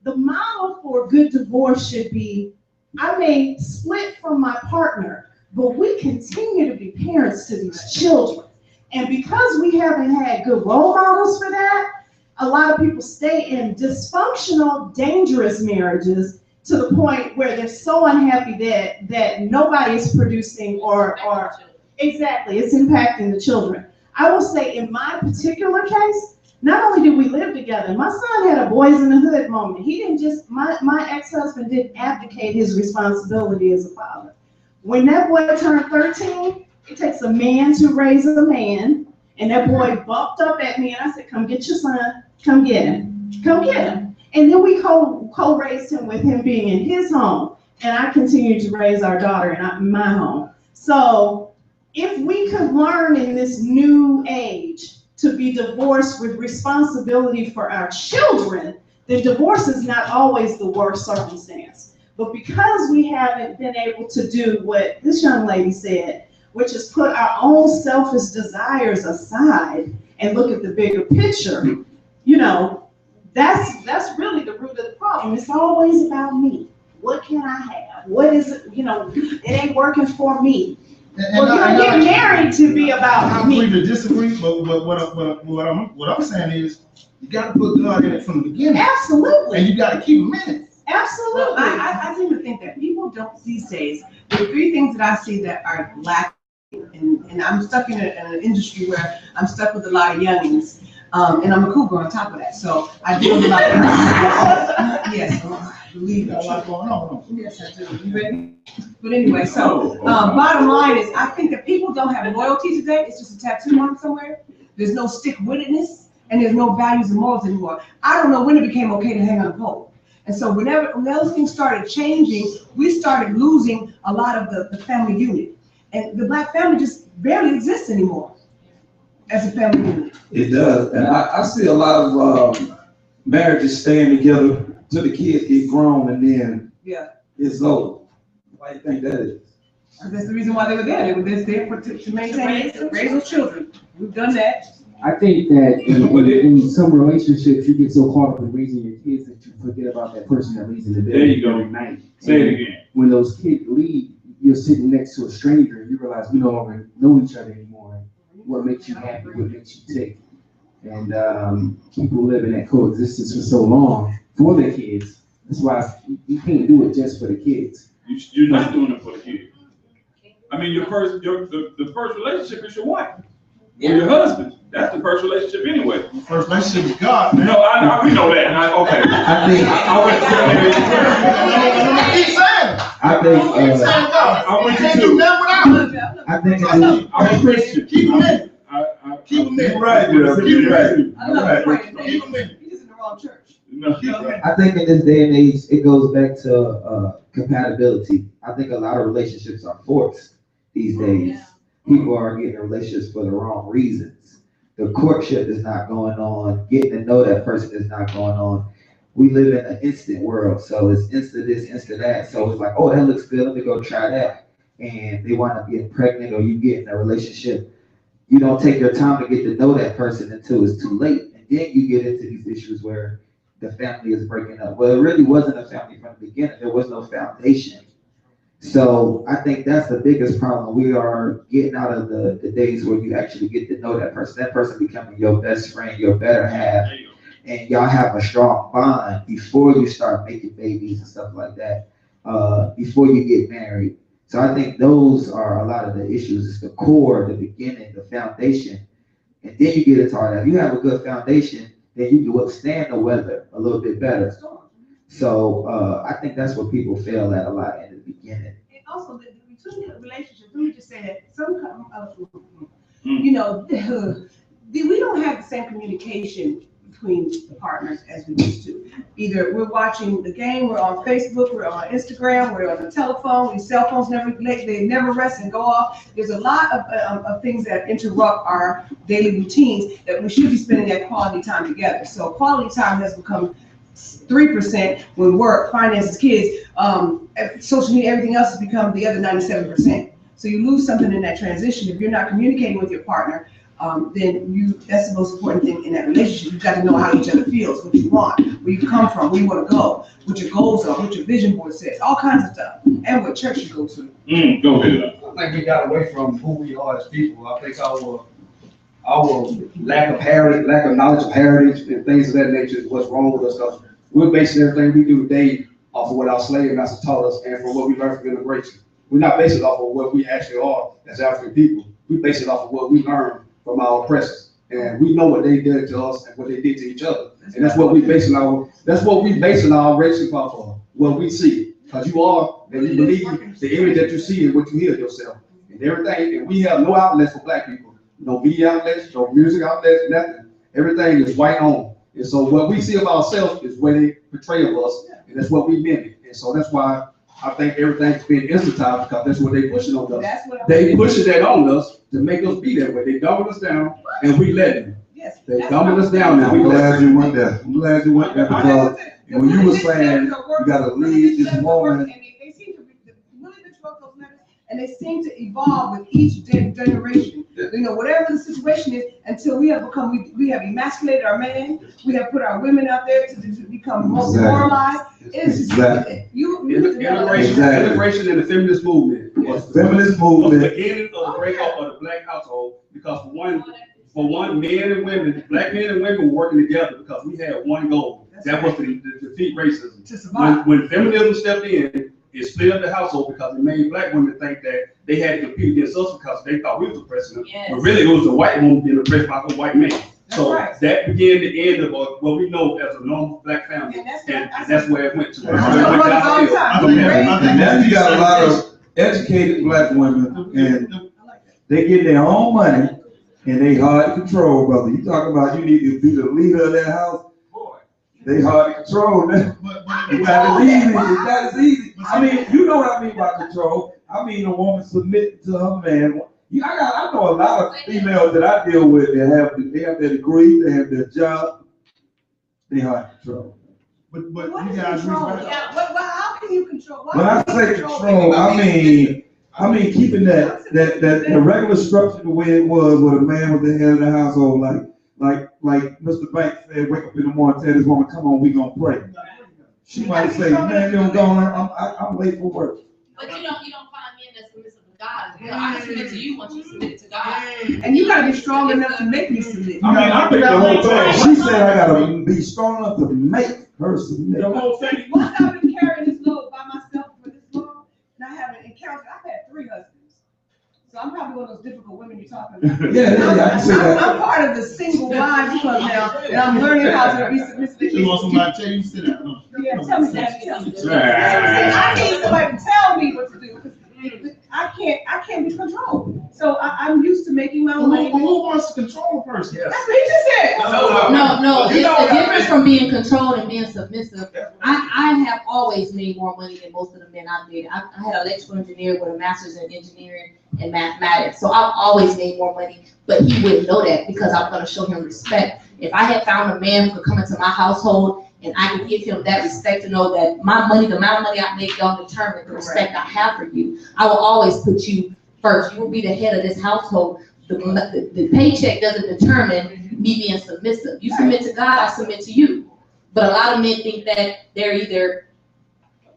The model for a good divorce should be, I may split from my partner, but we continue to be parents to these children. And because we haven't had good role models for that, a lot of people stay in dysfunctional, dangerous marriages to the point where they're so unhappy that nobody's producing or exactly, it's impacting the children. I will say in my particular case, not only did we live together, my son had a boys in the hood moment. He didn't just, my ex-husband didn't abdicate his responsibility as a father. When that boy turned 13, it takes a man to raise a man, and that boy bumped up at me, and I said, come get your son, come get him, come get him. And then we co-raised him with him being in his home, and I continued to raise our daughter in my home. So if we could learn in this new age to be divorced with responsibility for our children, then divorce is not always the worst circumstance. But because we haven't been able to do what this young lady said, which is put our own selfish desires aside and look at the bigger picture, that's really the root of the problem. It's always about me. What can I have? What is it? It ain't working for me. Well, you don't get married to be about me. I agree to disagree, but what I'm saying is, you got to put God in it from the beginning. Absolutely. And you got to keep him in it. Absolutely. I seem to think that people don't these days, the three things that I see that are lacking, and I'm stuck in an industry where I'm stuck with a lot of youngins, and I'm a cougar on top of that, so I deal with a lot of yes, believe it. Got a lot going on. Yes, I do. You ready? But anyway, so bottom line is, I think that people don't have loyalty today. It's just a tattoo on somewhere. There's no stick-wittedness, and there's no values and morals anymore. I don't know when it became okay to hang on a pole. And so when those things started changing, we started losing a lot of the family unit. And the Black family just barely exists anymore as a family unit. It does, and I see a lot of marriages staying together till the kids get grown, and then it's over. Why do you think that is? That's the reason why they were there. They were just there to maintain, raise those children. We've done that. I think that in some relationships, you get so caught up in raising your kids that you forget about that person that raising the baby. There you go. Every night. Say it again. When those kids leave, you're sitting next to a stranger, and you realize we no longer know each other anymore. What makes you happy? What makes you tick? And people live in that coexistence for so long for their kids. That's why you can't do it just for the kids. You're not doing it for the kids. I mean, the first relationship is your wife. Or your husband. That's the first relationship anyway. The first relationship is God, man. No, we know that. Okay. I think, I went to seminary. Keep saying it. I think, Keep saying God. I went to Can't two. do nothing without it. I think it's, I'm a Christian. Keep them in. Keep them in. Right, yeah, Keep them right. in. I love Right. praying. Keep them in. You're just in the wrong church. No. Keep them in. I think in this day and age, it goes back to compatibility. I think a lot of relationships are forced these days. People are getting in relationships for the wrong reasons. The courtship is not going on. Getting to know that person is not going on. We live in an instant world, so it's instant this, instant that. So it's like, oh, that looks good. Let me go try that. And they wind up getting pregnant, or you get in a relationship. You don't take your time to get to know that person until it's too late, and then you get into these issues where the family is breaking up. Well, it really wasn't a family from the beginning. There was no foundation. So I think that's the biggest problem. We are getting out of the days where you actually get to know that person becoming your best friend, your better half, and y'all have a strong bond before you start making babies and stuff like that, before you get married. So I think those are a lot of the issues. It's the core, the beginning, the foundation, and then you get into all that. If you have a good foundation, then you can withstand the weather a little bit better. So I think that's what people fail at a lot in the beginning. And also, between the relationships, let me just say that you know, we don't have the same communication between the partners as we used to. Either we're watching the game, we're on Facebook, we're on Instagram, we're on the telephone, these cell phones they never rest and go off. There's a lot of things that interrupt our daily routines that we should be spending that quality time together. So quality time has become 3% when work, finances, kids, social media, everything else has become the other 97%. So you lose something in that transition. If you're not communicating with your partner, then that's the most important thing in that relationship. You've got to know how each other feels, what you want, where you come from, where you want to go, what your goals are, what your vision board says, all kinds of stuff, and what church you go to. Go ahead. I think we got away from who we are as people. I think our lack of knowledge of heritage and things of that nature is what's wrong with us, because we're basing everything we do today off of what our slave masters taught us and from what we learned from immigration. We're not basing it off of what we actually are as African people. We base it off of what we learned from our oppressors. And we know what they did to us and what they did to each other. And that's what we basing our racial off of, what we see. Because you are, and you believe the image that you see is what you hear yourself. And everything, and we have no outlets for black people. No media outlets, no music outlets, nothing. Everything is white on. And so what we see of ourselves is what they portray of us, and that's what we mimic. And so that's why I think everything's being institutionalized, because that's what they pushing on us. They pushing that on us to make us be that way. They dumbing us down, and we let them. Yes, they dumbing us down, and we let them. You went there. I'm glad you went there, because when you were saying you gotta lead this woman. And they seem to really construct those letters, and they seem to evolve with each generation. You know, whatever the situation is, until we have emasculated our men, we have put our women out there to become more demoralized. It's Exactly. Integration and the feminist movement. Feminist Was movement. the beginning of the breakup of the black household, because for one, men and women, black men and women were working together because we had one goal. That was to defeat racism. To survive. When feminism stepped in, it split up the household because it made black women think that they had to compete against us because they thought we was oppressing them. Yes. But really, it was the white woman being oppressed by the white man. So right. that began the end of what we know as a normal black family, And that's where it went to. That's what it was all the time. And now you got a lot of educated black women, and they get their own money, and they hard to control, brother. You talk about you need to be the leader of that house. They hard to control. It's not as easy. It's not as easy. I mean, you know what I mean by control. I mean a woman submitting to her man. I know a lot of females that I deal with that they have their degree, they have their job. They hard to control. But What you is guys control? respect. How can you control? When I say control, I mean keeping the regular structure the way it was, where the man was the head of the household, like Mr. Banks said, wake up in the morning, tell this woman, come on, we gonna pray. She might say, man, you don't I'm late for work. But you don't find men that's submissive to God. You know, I can submit to you once you submit to God. And you gotta be strong enough to make me submit. I mean, I think the whole thing, she said I gotta be strong enough to make her submit. The whole thing. Once I've been carrying this load by myself for this long, and I haven't encountered, I've had 3 husbands. So I'm probably one of those difficult women you're talking about. Yeah, I can see that. I'm part of the single wives club now, and I'm learning how to be submissive. You want somebody to tell you to sit down, huh? Yeah, tell me that, tell me. Right. I need somebody to tell me what to do, because I can't be controlled. So I'm used to making my own money. Who wants to control a person? That's what he just said. No, You it's know the that. difference from being controlled and being submissive. I have always made more money than most of the men I've dated. I had an electrical engineer with a master's in engineering and mathematics, so I've always made more money, but he wouldn't know that because I'm gonna show him respect. If I had found a man who could come into my household and I could give him that respect to know that my money, the amount of money I make don't determine the respect I have for you, I will always put you first. You will be the head of this household. The paycheck doesn't determine me being submissive. You submit to God, I submit to you. But a lot of men think that they're either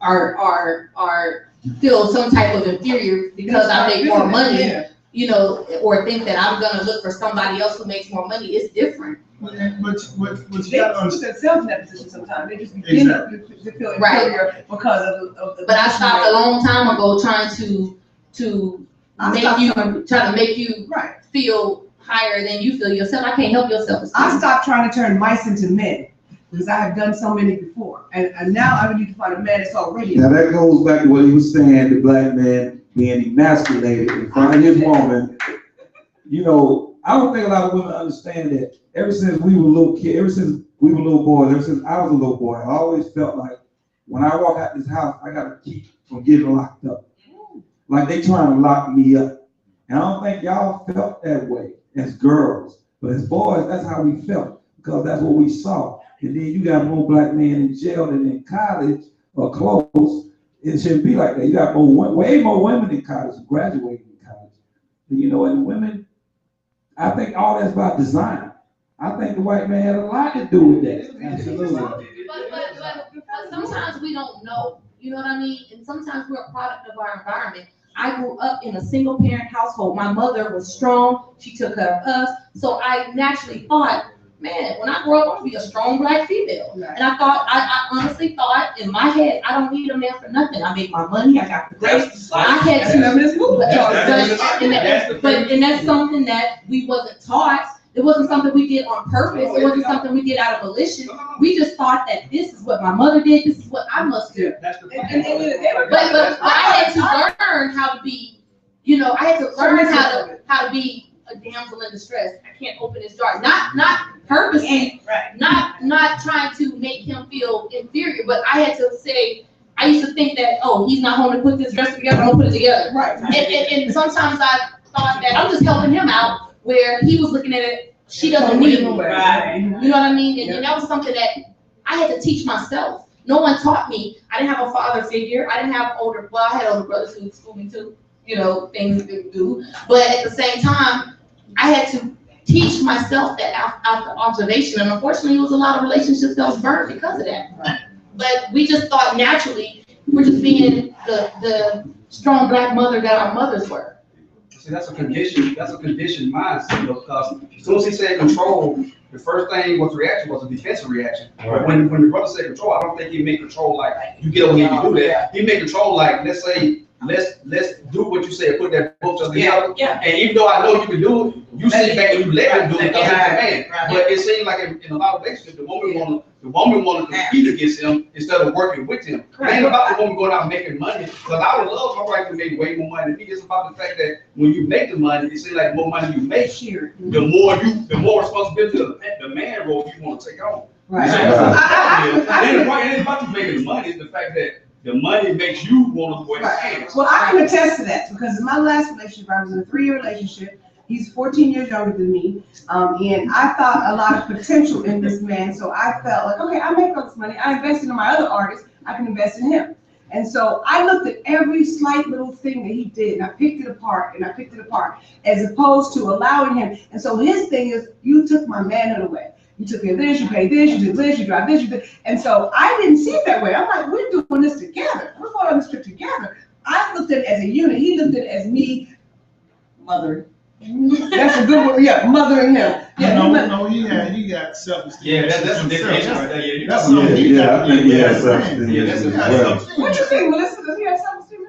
are feel some type of inferior because I make more money, you know, or think that I'm gonna look for somebody else who makes more money. It's different. But you They gotta put understand. themselves in that position sometimes. They just begin to feel Right. inferior because of the. But I stopped a long time ago trying to make you Right. feel higher than you feel yourself. I can't help yourself. I stopped trying to turn mice into men, because I have done so many before. And now I need to find a man that's already. Now that goes back to what he was saying, the black man being emasculated in front of his woman. You know, I don't think a lot of women understand that ever since we were little kids, ever since we were little boys, ever since I was a little boy, I always felt like when I walk out this house, I gotta keep from getting locked up. Like they trying to lock me up. And I don't think y'all felt that way as girls, but as boys, that's how we felt, because that's what we saw. And then you got more black men in jail than in college or close. It shouldn't be like that. You got way more women in college who graduated in college. And you know, and women, I think all that's about design. I think the white man had a lot to do with that. Absolutely. But sometimes we don't know. You know what I mean? And sometimes we're a product of our environment. I grew up in a single parent household. My mother was strong. She took care of us. So I naturally thought, man, when I grow up, I want to be a strong black female. Right. And I honestly thought in my head, I don't need a man for nothing. I make my money. I got the grades. I had to. But that's something that we wasn't taught. It wasn't something we did on purpose. It wasn't something we did out of volition. We just thought that this is what my mother did. This is what I must do. But I had to learn how to be, you know, I had to learn how to be a damsel in distress. I can't open this jar. Not purposely, not trying to make him feel inferior, but I had to say, I used to think that, oh, he's not home to put this dress together, I'm gonna put it together. Right. And sometimes I thought that I'm just helping him out, where he was looking at it, she doesn't need me. Right. You know what I mean? And that was something that I had to teach myself. No one taught me. I didn't have a father figure. I didn't have I had older brothers who schooled me too, you know, things to do. But at the same time, I had to teach myself that after observation. And unfortunately, it was a lot of relationships that was burned because of that. Right. But we just thought naturally, we're just being the strong black mother that our mothers were. See, that's a conditioned mindset, you know, because as soon as he said control, the first thing was reaction was a defensive reaction. Right. But when your brother said control, I don't think he made control like you get over here and do that. He made control like, let's say, let's do what you said, put that book together. Yeah. And even though I know you can do it, you sit back and you let him do it because he's a man. But it seems like in a lot of relationships, the woman want to compete against him instead of working with him. It ain't about the woman going out and making money, because I would love my wife to make way more money than me. It's about the fact that when you make the money, it seems like the more money you make, the more responsibility the man role you want to take on. Right. It ain't about you making the money, it's the fact that the money makes you want to go ahead. Well, I can attest to that, because in my last relationship, I was in a 3-year relationship. He's 14 years younger than me, and I thought a lot of potential in this man. So I felt like, okay, I make all this money. I invested in my other artists. I can invest in him. And so I looked at every slight little thing that he did, and I picked it apart, as opposed to allowing him. And so his thing is, you took my manhood away. You took care of this, you paid this, you did this, you drive this, you did. And so I didn't see it that way. I'm like, we're doing this together. We're going on this trip together. I looked at it as a unit. He looked at it as me mothering. That's a good one. Yeah, mothering him. Yeah, no, he got self-esteem. Yeah, that's a different issue right there. Yeah, that's something he got. Yeah, self-esteem. Yeah, that's a What you think, Melissa? Does he have self-esteem?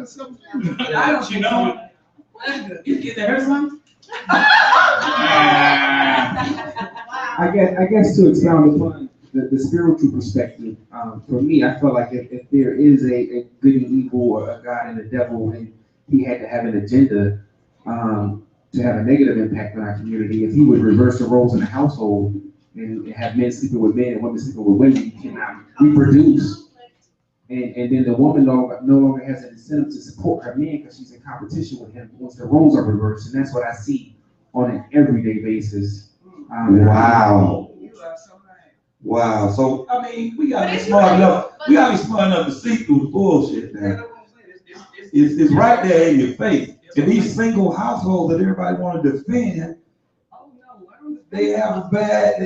Self-esteem. I don't think so. Is there some? I guess to expound upon the spiritual perspective, for me, I feel like if there is a good and evil or a God and a devil, and he had to have an agenda to have a negative impact on our community, if he would reverse the roles in the household and have men sleeping with men and women sleeping with women, you cannot reproduce. And then the woman no longer has an incentive to support her man because she's in competition with him once the roles are reversed. And that's what I see on an everyday basis. Wow. You are so right. Wow. So, I mean, we gotta be smart enough. We gotta be smart enough to see through the bullshit now. It's right there in your face. And these single households that everybody want to defend, they have a bad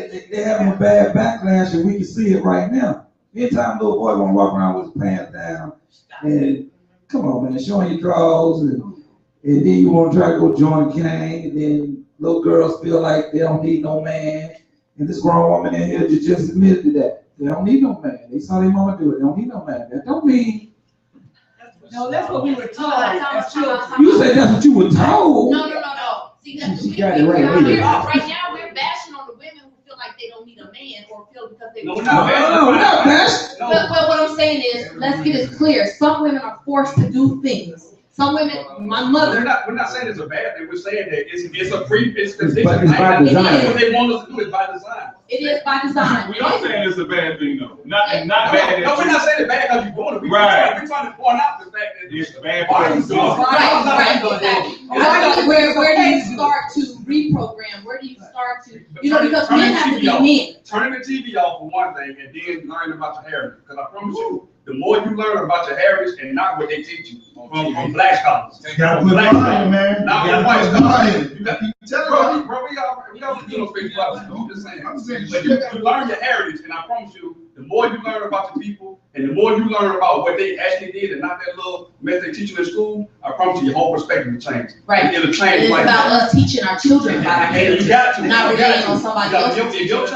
backlash, and we can see it right now. Anytime a little boy want to walk around with his pants down, and come on, man, showing your drawers, and then you want to try to go join gang, and then little girls feel like they don't need no man, and this grown woman in here just admitted to that. They don't need no man. They saw their mama do it. They don't need no man. That don't mean. No, that's what we were told as children. You said that's what you were told. No. See, that's She got it right here. right now we're bashing on the women who feel like they don't need a man or feel because they. No, not bashing. But what I'm saying is, let's get it clear. Some women are forced to do things. Some women, my mother. We're not saying it's a bad thing. We're saying that it's a predisposition. But it's by design. What they want us to do is by design. It is by design. We are saying it's a bad thing though. Not bad. No, we're not saying it's bad because you're doing it. We're trying to point out the fact that It's bad why are you because doing it? Right, exactly. Where do you start to reprogram? Where do you start to, because men have to be men. Turning the TV off for one thing and then learning about your heritage. Because I promise you, the more you learn about your heritage and not what they teach you from black scholars. You gotta put it on, man. Not You from white gotta scholars. put it on. You gotta keep Bro, we got space for us. I'm just saying. But you learn your heritage, and I promise you, the more you learn about the people, and the more you learn about what they actually did, and not that little mess they teach you in school, I promise you, your whole perspective will change. Right. It'll change. It's about us teaching our children about our And heritage. you got to. Not You got relying to. on somebody You got else to. to teach If your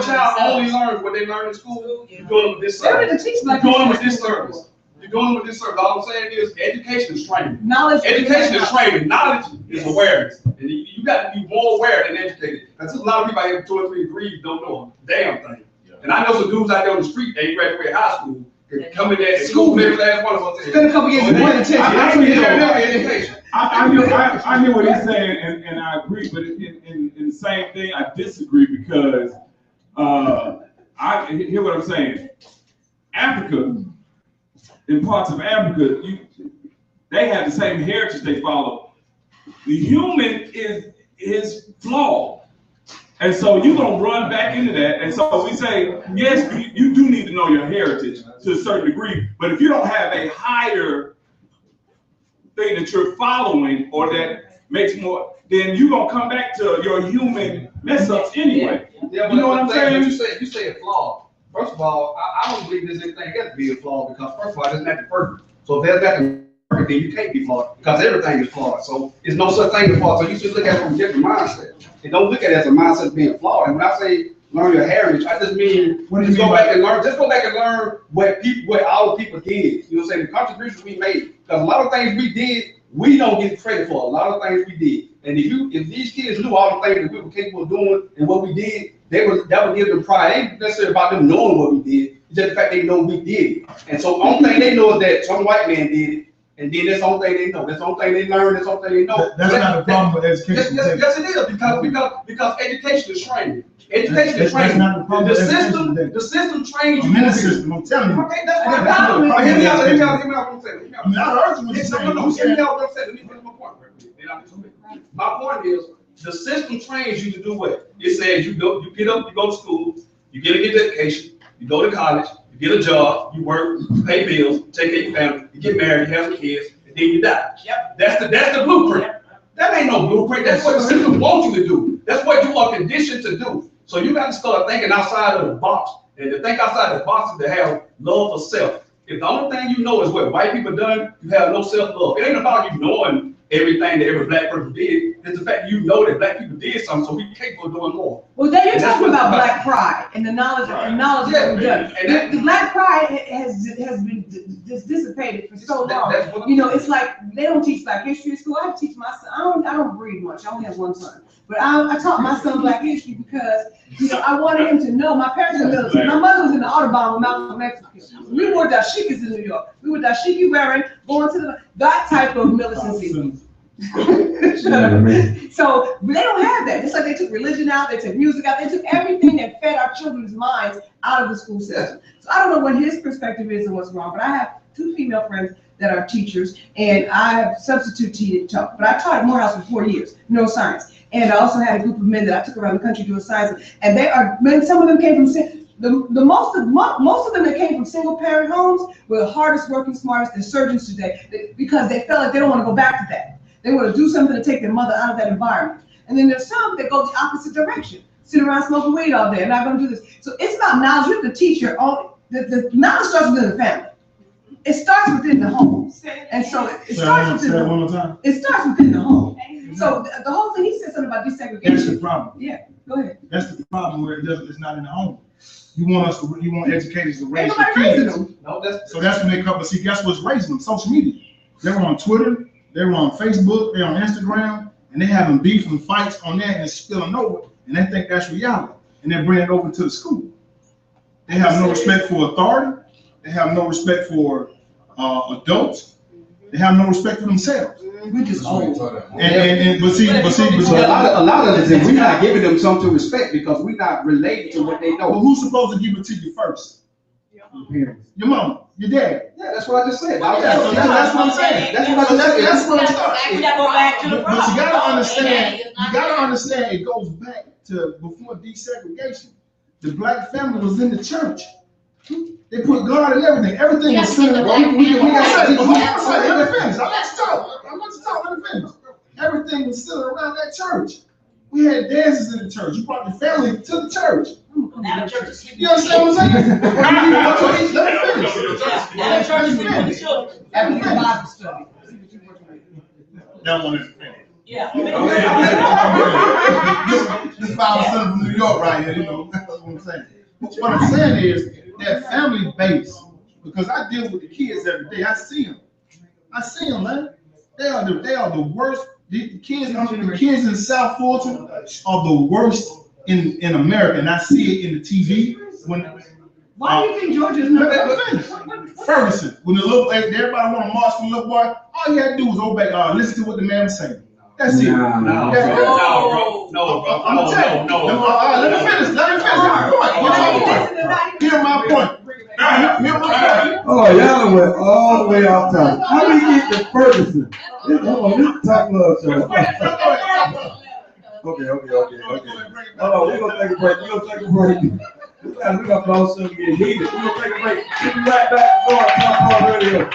child only learns what they learn in school, you're doing them a disservice. You're doing them a disservice. You're doing them a disservice. All I'm saying is, education is training. Knowledge. Education is training. Knowledge is awareness. And you got to be more aware than educated. Because a lot of people out here with 2 or 3 degrees don't know a damn thing. And I know some dudes out there on the street, they graduated high school, can come in there at school, maybe last one of us. Spend a couple years in one attention. I hear what he's saying, and I agree, but in the same thing, I disagree because I hear what I'm saying. Africa, in parts of Africa, they have the same heritage they follow. The human is flawed. And so you're going to run back into that. And so we say, yes, you do need to know your heritage to a certain degree. But if you don't have a higher thing that you're following or that makes more, then you're going to come back to your human mess ups anyway. Yeah, you know what I'm saying? You say it's flawed. First of all, I don't believe there's anything has to be a flaw because first of all, it's not the perfect. So if there's nothing perfect, then you can't be flawed because everything is flawed. So there's no such thing as flawed. So you should look at it from a different mindset. And don't look at it as a mindset of being flawed. And when I say learn your heritage, I just mean just go back and learn what our people did. You know what I'm saying? The contributions we made. Because a lot of things we did, we don't get credit for. A lot of things we did. And if these kids knew all the things that we were capable of doing and what we did, that would give them pride. It ain't necessarily about them knowing what we did. It's just the fact they know we did it. And so the only thing they know is that some white man did it. And then that's the only thing they know. That's the only thing they learn. That's the only thing they know. That's not the problem with education. Yes, it is because education is training. Education is That's training. not the problem with education. The system trains you. I'm in the system. I'm telling you. Okay, that's my That's problem. not the Hear me out. problem. Hear me out. What I'm saying. I mean, I heard what you're saying. Hear me out. What I'm saying. Let me finish my point. Then I'll do it. My point is the system trains you to do what? It says you get up, you go to school, you get an education, you go to college, you get a job, you work, you pay bills, take care of your family, you get married, you have some kids. Then you die. Yep. That's the blueprint. That ain't no blueprint. That's what the system wants you to do. That's what you are conditioned to do. So you got to start thinking outside of the box. And to think outside the box is to have love for self. If the only thing you know is what white people done, you have no self-love. It ain't about you knowing everything that every black person did. It's the fact that you know that black people did something, so we're capable of doing more. Well, then you're And that's talking what it's about about. black pride and the knowledge and knowledge Yeah, that we've done. and that- The black pride has been dissipated for so long. That's what I'm You know, it's like they don't teach black history in school. I teach my son. I don't breed much. I only have one son, but I taught my son black history because I wanted him to know. My parents were military. My mother was in the Audubon when Malcolm X was killed. We wore dashikis in New York. We were dashiki wearing, going to that type of militancy. So they don't have that. Just like they took religion out, they took music out, they took everything that fed our children's minds out of the school system. So I don't know what his perspective is and what's wrong, but I have 2 female friends that are teachers, and I have substitute taught, but I taught at Morehouse for 4 years, neuroscience. And I also had a group of men that I took around the country doing science, and some of them came from most of them that came from single parent homes were the hardest working, smartest, and surgeons today because they felt like they don't want to go back to that. They want to do something to take their mother out of that environment. And then there's some that go the opposite direction, sit around smoking weed all day. I'm not going to do this. So it's about knowledge. You have to teach your own. The knowledge starts within the family. It starts within the home. And so it starts within the home. It starts within the home. So the whole thing, he said something about desegregation. That's the problem. Yeah, go ahead. That's the problem where it's not in the home. You want educators to raise Ain't your nobody raising kids. them. No, that's So that's when they come, but see, guess what's raising them? Social media. They're on Twitter, they're on Facebook, they're on Instagram, and they're having beef and fights on there and it's spilling over, and they think that's reality. And they bring it over to the school. They have no respect for authority. They have no respect for adults. They have no respect for themselves. We just old. But see, So a lot of it is we're not giving them something to respect because we're not related to what they well, know. who's supposed to give it to you first? Your mama, your dad. Yeah, that's what I just said. That's what I'm saying. That's what I just said. That's what I'm saying. We gotta go back to the But you gotta problem. understand, it goes back to before desegregation. The black family was in the church. They put God in everything. Everything was centered. Let me finish. Everything was centered around that church. We had dances in the church. You brought the family to the church. Now the church is You understand what I'm saying? Let me finish. Now the church is giving the children. After your Bible study. That one is finished. Yeah. This Bible study from New York right here, that's what I'm saying. What I'm saying is that family base, because I deal with the kids every day. I see them, man. They are the worst. The kids in South Fulton are the worst in America, and I see it in the TV. Why do you think Georgia is not? Ferguson, when everybody want to march for the little boy, all you had to do was obey, listen to what the man was saying. That's it. No, bro. I'm gonna tell you. Let me finish. Hear my point. Oh, y'all went all the way off topic. How do we get to Ferguson? This Top Love Show. Okay. Hold on, we're gonna take a break. We're gonna blow some get heated. We're gonna take a break. We'll be right back on Top Love Radio.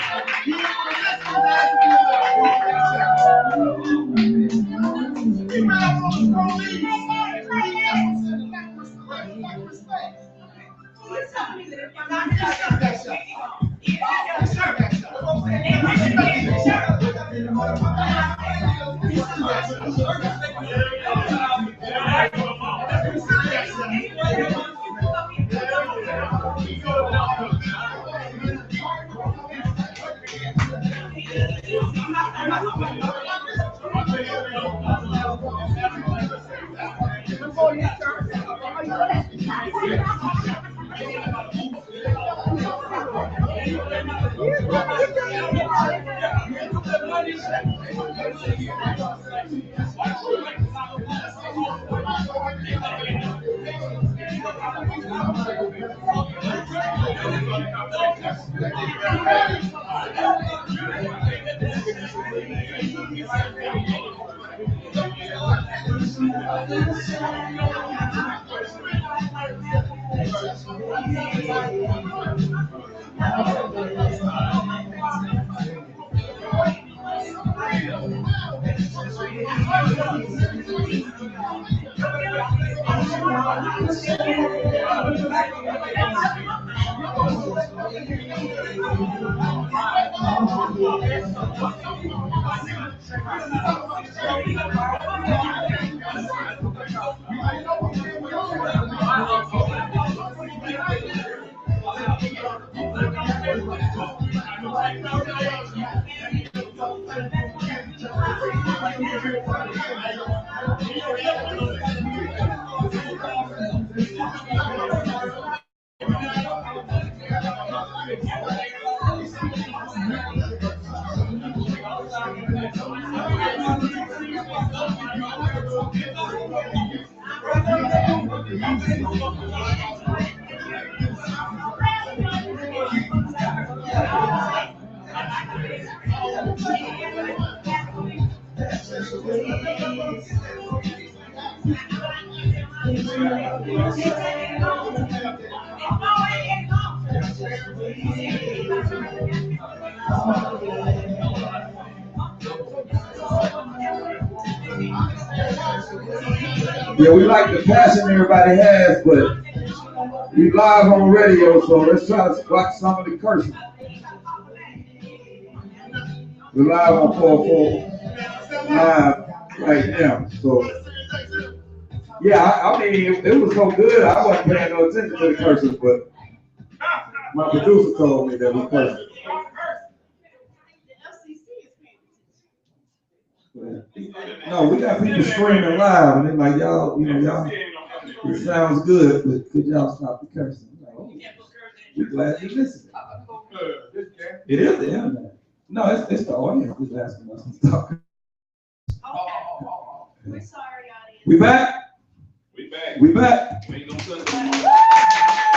Yeah, we like the passion everybody has, but we live on radio, so let's try to watch some of the cursing. We're live on 4-4 live right now. So yeah, I mean it was so good I wasn't paying no attention to the curses, but my producer told me that we cursed. No, we got people screaming live and they're like, y'all, it sounds good, but could y'all stop the cursing? Like, oh, we're glad you listened. It is the internet. No, it's the audience who's asking us to stop. We're sorry, audience. We back? We back.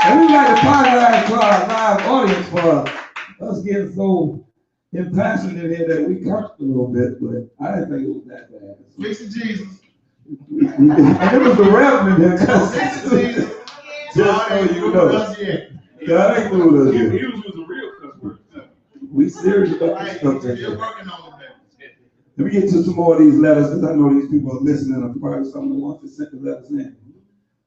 And we like to apologize to our live audience for us getting so impassioned in here that we cursed a little bit, but I didn't think it was that bad. Fix it, Jesus. And it was the Reverend here cussing. Just so you know. God ain't doing us yet. He was a real cuss word. We serious about this stuff. You're working on it. Let me get to some more of these letters because I know these people are listening. I'm probably some of the ones that sent the letters in.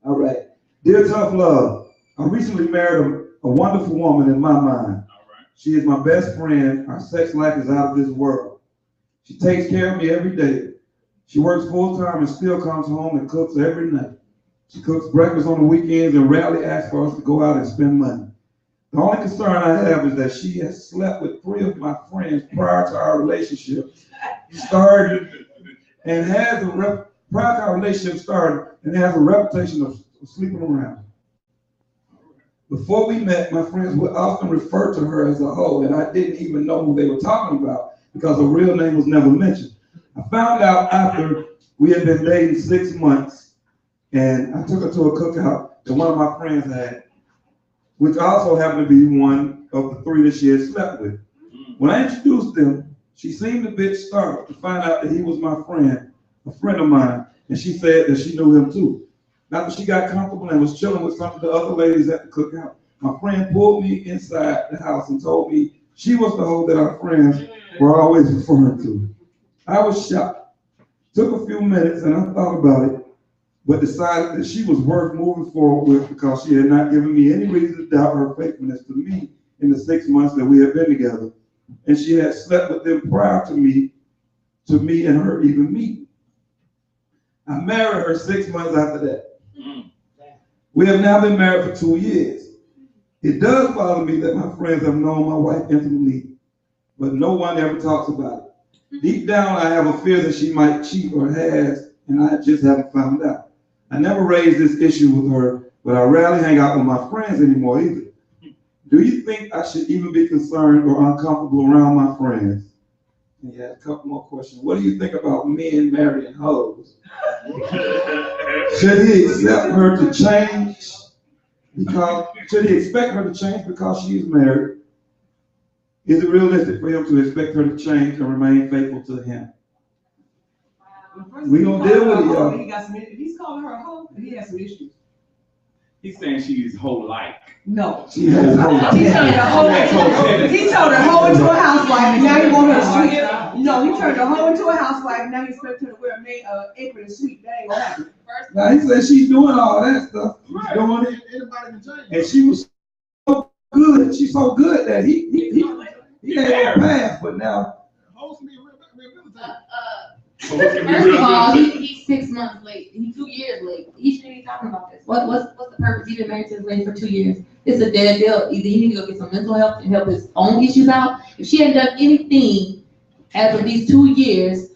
All right. Dear Tough Love, I recently married a wonderful woman in my mind. She is my best friend. Our sex life is out of this world. She takes care of me every day. She works full time and still comes home and cooks every night. She cooks breakfast on the weekends and rarely asks for us to go out and spend money. The only concern I have is that she has slept with 3 of my friends prior to our relationship started and has a prior to our relationship started and has a reputation of sleeping around. Before we met, my friends would often refer to her as a hoe, and I didn't even know who they were talking about because her real name was never mentioned. I found out after we had been dating 6 months, and I took her to a cookout that one of my friends had, which also happened to be one of the 3 that she had slept with. When I introduced them, she seemed a bit startled to find out that he was my friend, a friend of mine, and she said that she knew him too. After she got comfortable and was chilling with some of the other ladies at the cookout, my friend pulled me inside the house and told me she was the hoe that our friends were always referring to. I was shocked. Took a few minutes and I thought about it, but decided that she was worth moving forward with because she had not given me any reason to doubt her faithfulness to me in the 6 months that we had been together. And she had slept with them prior to me and her even meeting. I married her 6 months after that. We have now been married for 2 years. It does bother me that my friends have known my wife intimately, but no one ever talks about it. Deep down, I have a fear that she might cheat or has, and I just haven't found out. I never raised this issue with her, but I rarely hang out with my friends anymore either. Do you think I should even be concerned or uncomfortable around my friends? Yeah, a couple more questions. What do you think about men marrying hoes? Should he accept her to change? Should he expect her to change because she is married? Is it realistic for him to expect her to change and remain faithful to him? We gonna deal with it, y'all. If he's calling her a hoe, he has some issues. He's saying she's hoe-like. No. She has He turned a hoe into a housewife, and now he want her to sweep. No, he turned a hoe into a housewife, and now he expect her to wear a apron and sweep. That ain't gonna happen. Now he said she's doing all that stuff. She's doing it. And she was so good. She's so good that he He ain't gonna pass, but now. Hoes can be rehabilitated. First of all, he's 6 months late. He's 2 years late. He shouldn't be talking about this. What's the purpose? He's been married to his lady for 2 years. It's a dead deal. Either he needs to go get some mental health and help his own issues out. If she hadn't done anything as of these 2 years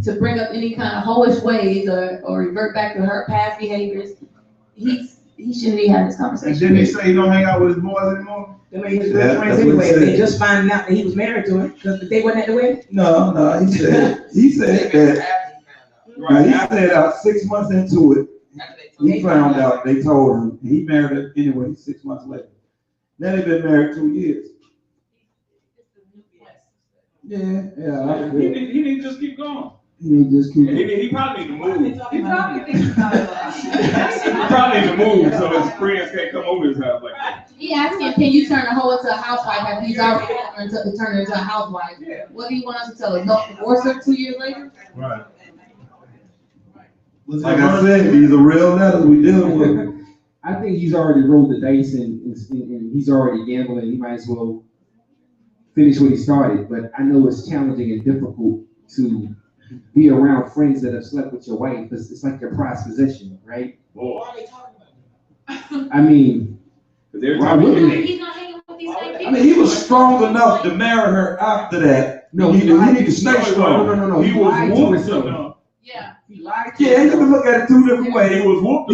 to bring up any kind of hoish ways or revert back to her past behaviors, he shouldn't be having this conversation. And didn't he say he don't hang out with his boys anymore? They made his good friends anyway. They just finding out that he was married to her because they wasn't at the wedding. No, he said that. Right, he said 6 months into it, he found out, they told him, he married her anyway 6 months later. Now they've been married 2 years. Yeah. He need to just keep going. He probably need to move. He probably need to move so his friends can't come over his house like that. He asked him, can you turn a hoe into a housewife after he's already turned her into a housewife? Yeah. What do you want us to tell her? No, divorce her 2 years later? Right. Like I said, these are real letters we dealing with. I think he's already rolled the dice and he's already gambling. He might as well finish what he started. But I know it's challenging and difficult to be around friends that have slept with your wife because it's like your prized possession, right? Boy. I mean, he's not hanging with these same people. I mean, he was strong enough to marry her after that. No, he need to stay strong. No. He was whooped. Yeah. He lied. Yeah, you can look at it 2 different ways. He was whooped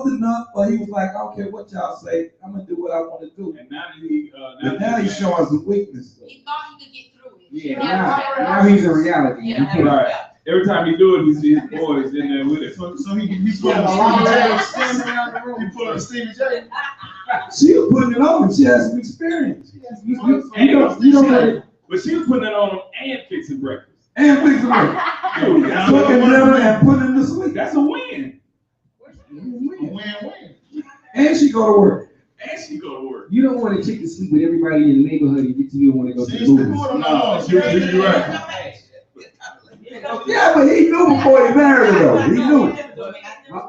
enough, but he was like, I don't care what y'all say, I'm gonna do what I want to do. And now he's showing some weakness. He thought he could get through it. Yeah, now he's in reality. Yeah. Right. Every time he do it, he sees his boys in there with it. So he put a Stevie J. She was putting it on. She has some experience. You don't let it. But she was putting it on him and fixing breakfast. And fixing it. Cooking dinner and putting in the sleep. That's a win. Win-win. And she go to work. You don't want a chick to sleep with everybody in the neighborhood and get to you and want to go to the movies. No, you're right. Yeah, but he knew before he married her, though. He knew.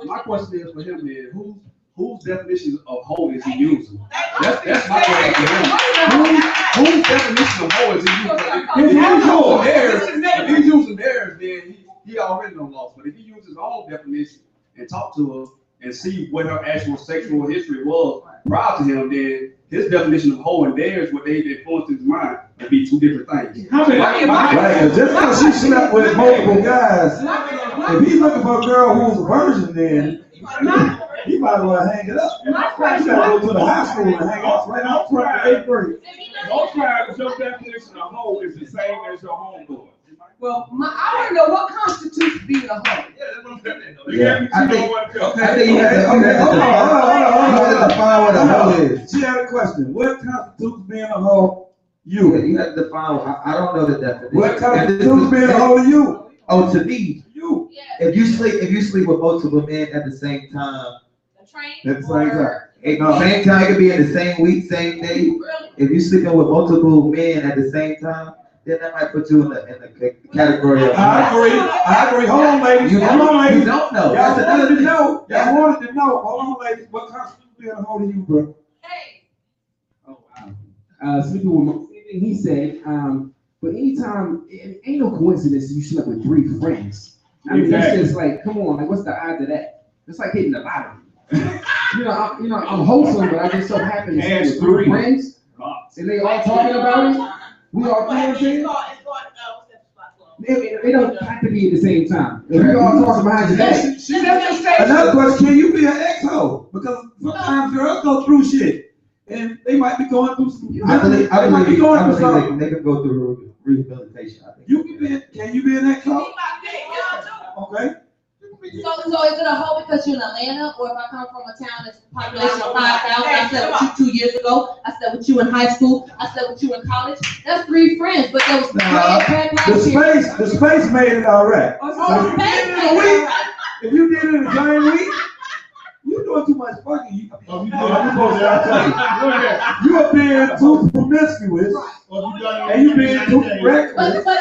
My question is for him is whose definition of hoe is he using? That's my question for him. Whose definition of hoe is he using? If he's using theirs, then he already done lost. But if he uses his own definition and talk to her and see what her actual sexual history was prior to him, then his definition of hoe and theirs, what they influenced his mind, would be 2 different things. Right, just because she slept with multiple guys, if he's looking for a girl who's a virgin, then he might as well hang it up. You gotta go to the high school and hang out right out front of 8th grade. Most times, your definition of hoe is the same as your homeboy. Well, I want to know what constitutes being a hoe. Yeah, I think you have to, hold on. define what a hoe is. She had a question. What constitutes being a hoe? You have to define. I don't know the definition. What constitutes being a hoe to you? Oh, to me, You. if you sleep with multiple men at the same time, At the same time. it could be in the same week, same day. If you sleeping with multiple men at the same time, then that might put you in the category of. I agree. Hold on, ladies. You Hold on, ladies. don't know. Y'all That's wanted another to thing. know. Y'all wanted to know. Hold on, ladies. What constitutes being a hoe to you, bro? Oh, wow. Sleeping with he said, but anytime, it ain't no coincidence you slept with 3 friends. I mean, that's just like, come on, like, what's the odds of that? It's like hitting the lottery. I'm wholesome, but I just so happen to sleep with 3 friends, and they all talking about it. We all, you know what I'm saying? They don't have to be at the same time. If we all talking behind your back. Another question, can you be an ex-hoe? Because sometimes girls go through shit, and they might be going through some. I believe something. they could go through rehabilitation. I think. Can you be an ex-hoe? Okay. So is it a hoe because you're in Atlanta, or if I come from a town that's population of 5,000, I slept with you 2 years ago, I slept with you in high school, I slept with you in college, that's 3 friends, but there was the space made it all right. If you did it in the same week, you're doing too much fucking. You are being too promiscuous, and you being too reckless. But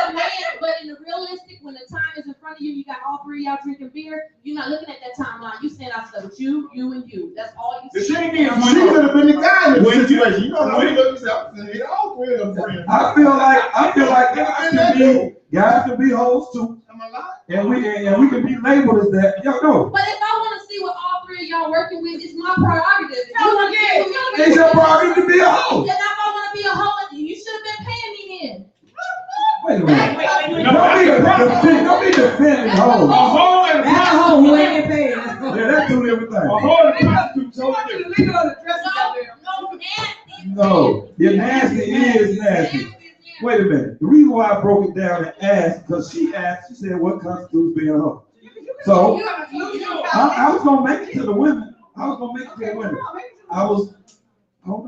in the realistic, when the time is in front of you, you got all 3 y'all drinking beer, you're not looking at that timeline. You saying I slept with you, and you. That's all you see. The thing is, she could have been the guy in the situation. You know, all 3 of them I feel like guys can be hoes too. And we can be labeled as that. Yo, no. But if I want to see what all three of y'all working with, it's my prerogative. If you want to see what me, It's your prerogative to be a hoe. and if I want to be a hoe, you should have been paying me then. Wait a minute. Don't be defending A hoes. hoe and a That's a hoe who ain't getting paid. Yeah, that's two different A things. hoe and a prostitute, so different. No, your nasty is nasty. Wait a minute. The reason why I broke it down and asked, because she said, what constitutes being a hoe? So, I was going to make it to the women. Hold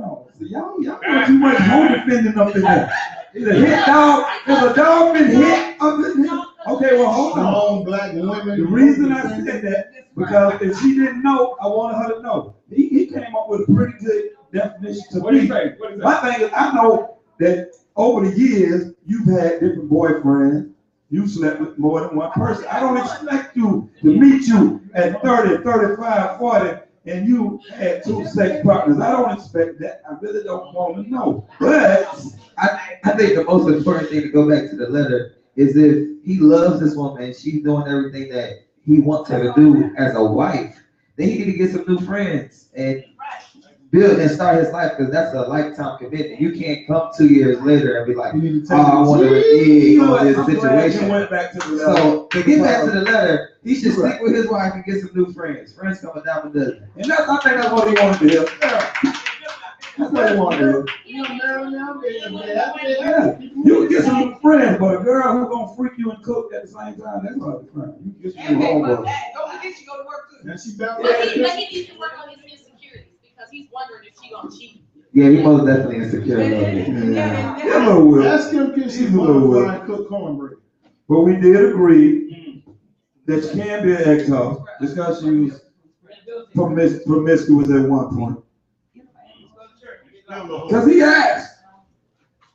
on. So y'all know too much hoe defending up in there. Is a hit dog? Is a dog been hit up in there? Okay, well, hold on. All black women. The reason I said that, because if she didn't know, I wanted her to know. He came up with a pretty good definition to What do me. you say? What do you say? My thing is, I know that over the years, you've had different boyfriends. You slept with more than one person. I don't expect you to meet you at 30, 35, 40, and you had two sex partners. I don't expect that. I really don't want to know. But I think the most important thing to go back to the letter is if he loves this woman and she's doing everything that he wants her to do as a wife, then he need to get some new friends and build and start his life, because that's a lifetime commitment. You can't come 2 years later and be like, oh, I want to leave this situation. went back to the So to get back to the letter, he should stick with his wife and get some new friends. Friends come a dime a dozen. And I think that's what he wanted to hear. That's what he wanted to hear. Yeah. You can get some new friends, but a girl who's gonna freak you and cook at the same time, that's not a friend. You can get some new homework. Don't forget you go to work too. And she bound But he needs to work on his insecurities because he's wondering if she gonna cheat. Yeah, he most definitely insecure a little bit. Yeah, a little will. Ask him, can she He's a little will. qualify and cook cornbread? But we did agree that she can be an ex-hoe, just because she was promiscuous at one point. Because he asked.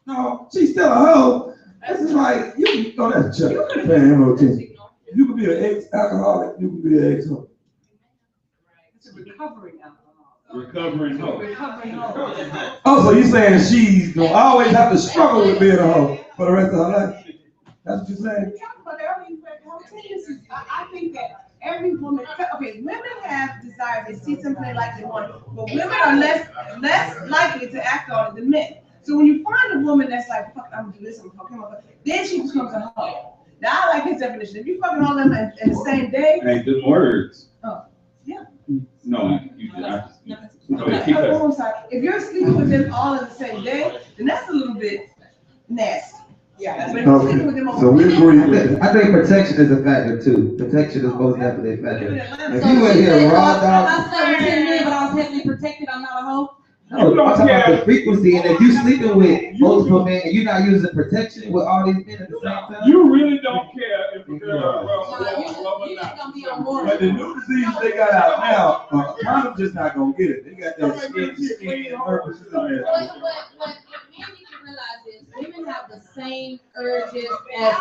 No, she's still a hoe. This is like, you can go to church. Paying him no attention. You can be an ex-alcoholic, you can be an ex-hoe. It's a recovering alcoholic. Recovering hoe. Recovering hoe. Oh, so you saying she's gonna always have to struggle with being a hoe for the rest of her life? That's what you're saying? I think that every woman, okay, women have desires, they see something they like, they want, but women are less likely to act on it than men. So when you find a woman that's like, fuck, I'm gonna do this, I'm gonna fuck him up, then she becomes a hoe. Now I like his definition. If you fucking all them in the same day. Ain't them words. Oh, yeah. No, you did not. Okay, I'm sorry. If you're sleeping with them all in the same day, then that's a little bit nasty. Yeah. But if you're sleeping with them So we agree with that. I think protection is a factor too. Protection is most definitely a factor. If So you were she here said, raw if dog, I slept with 10 men, but I was heavily protected, I'm not a hoe. no, I'm talking about the frequency. And if you sleeping with multiple men and you're not using protection with all these men at the same time, You really don't care if a girl You just gonna be on board. But the new disease they got out now, condom just not gonna get it. They got that skin purposes in there. What men need to realize is women have the same urges as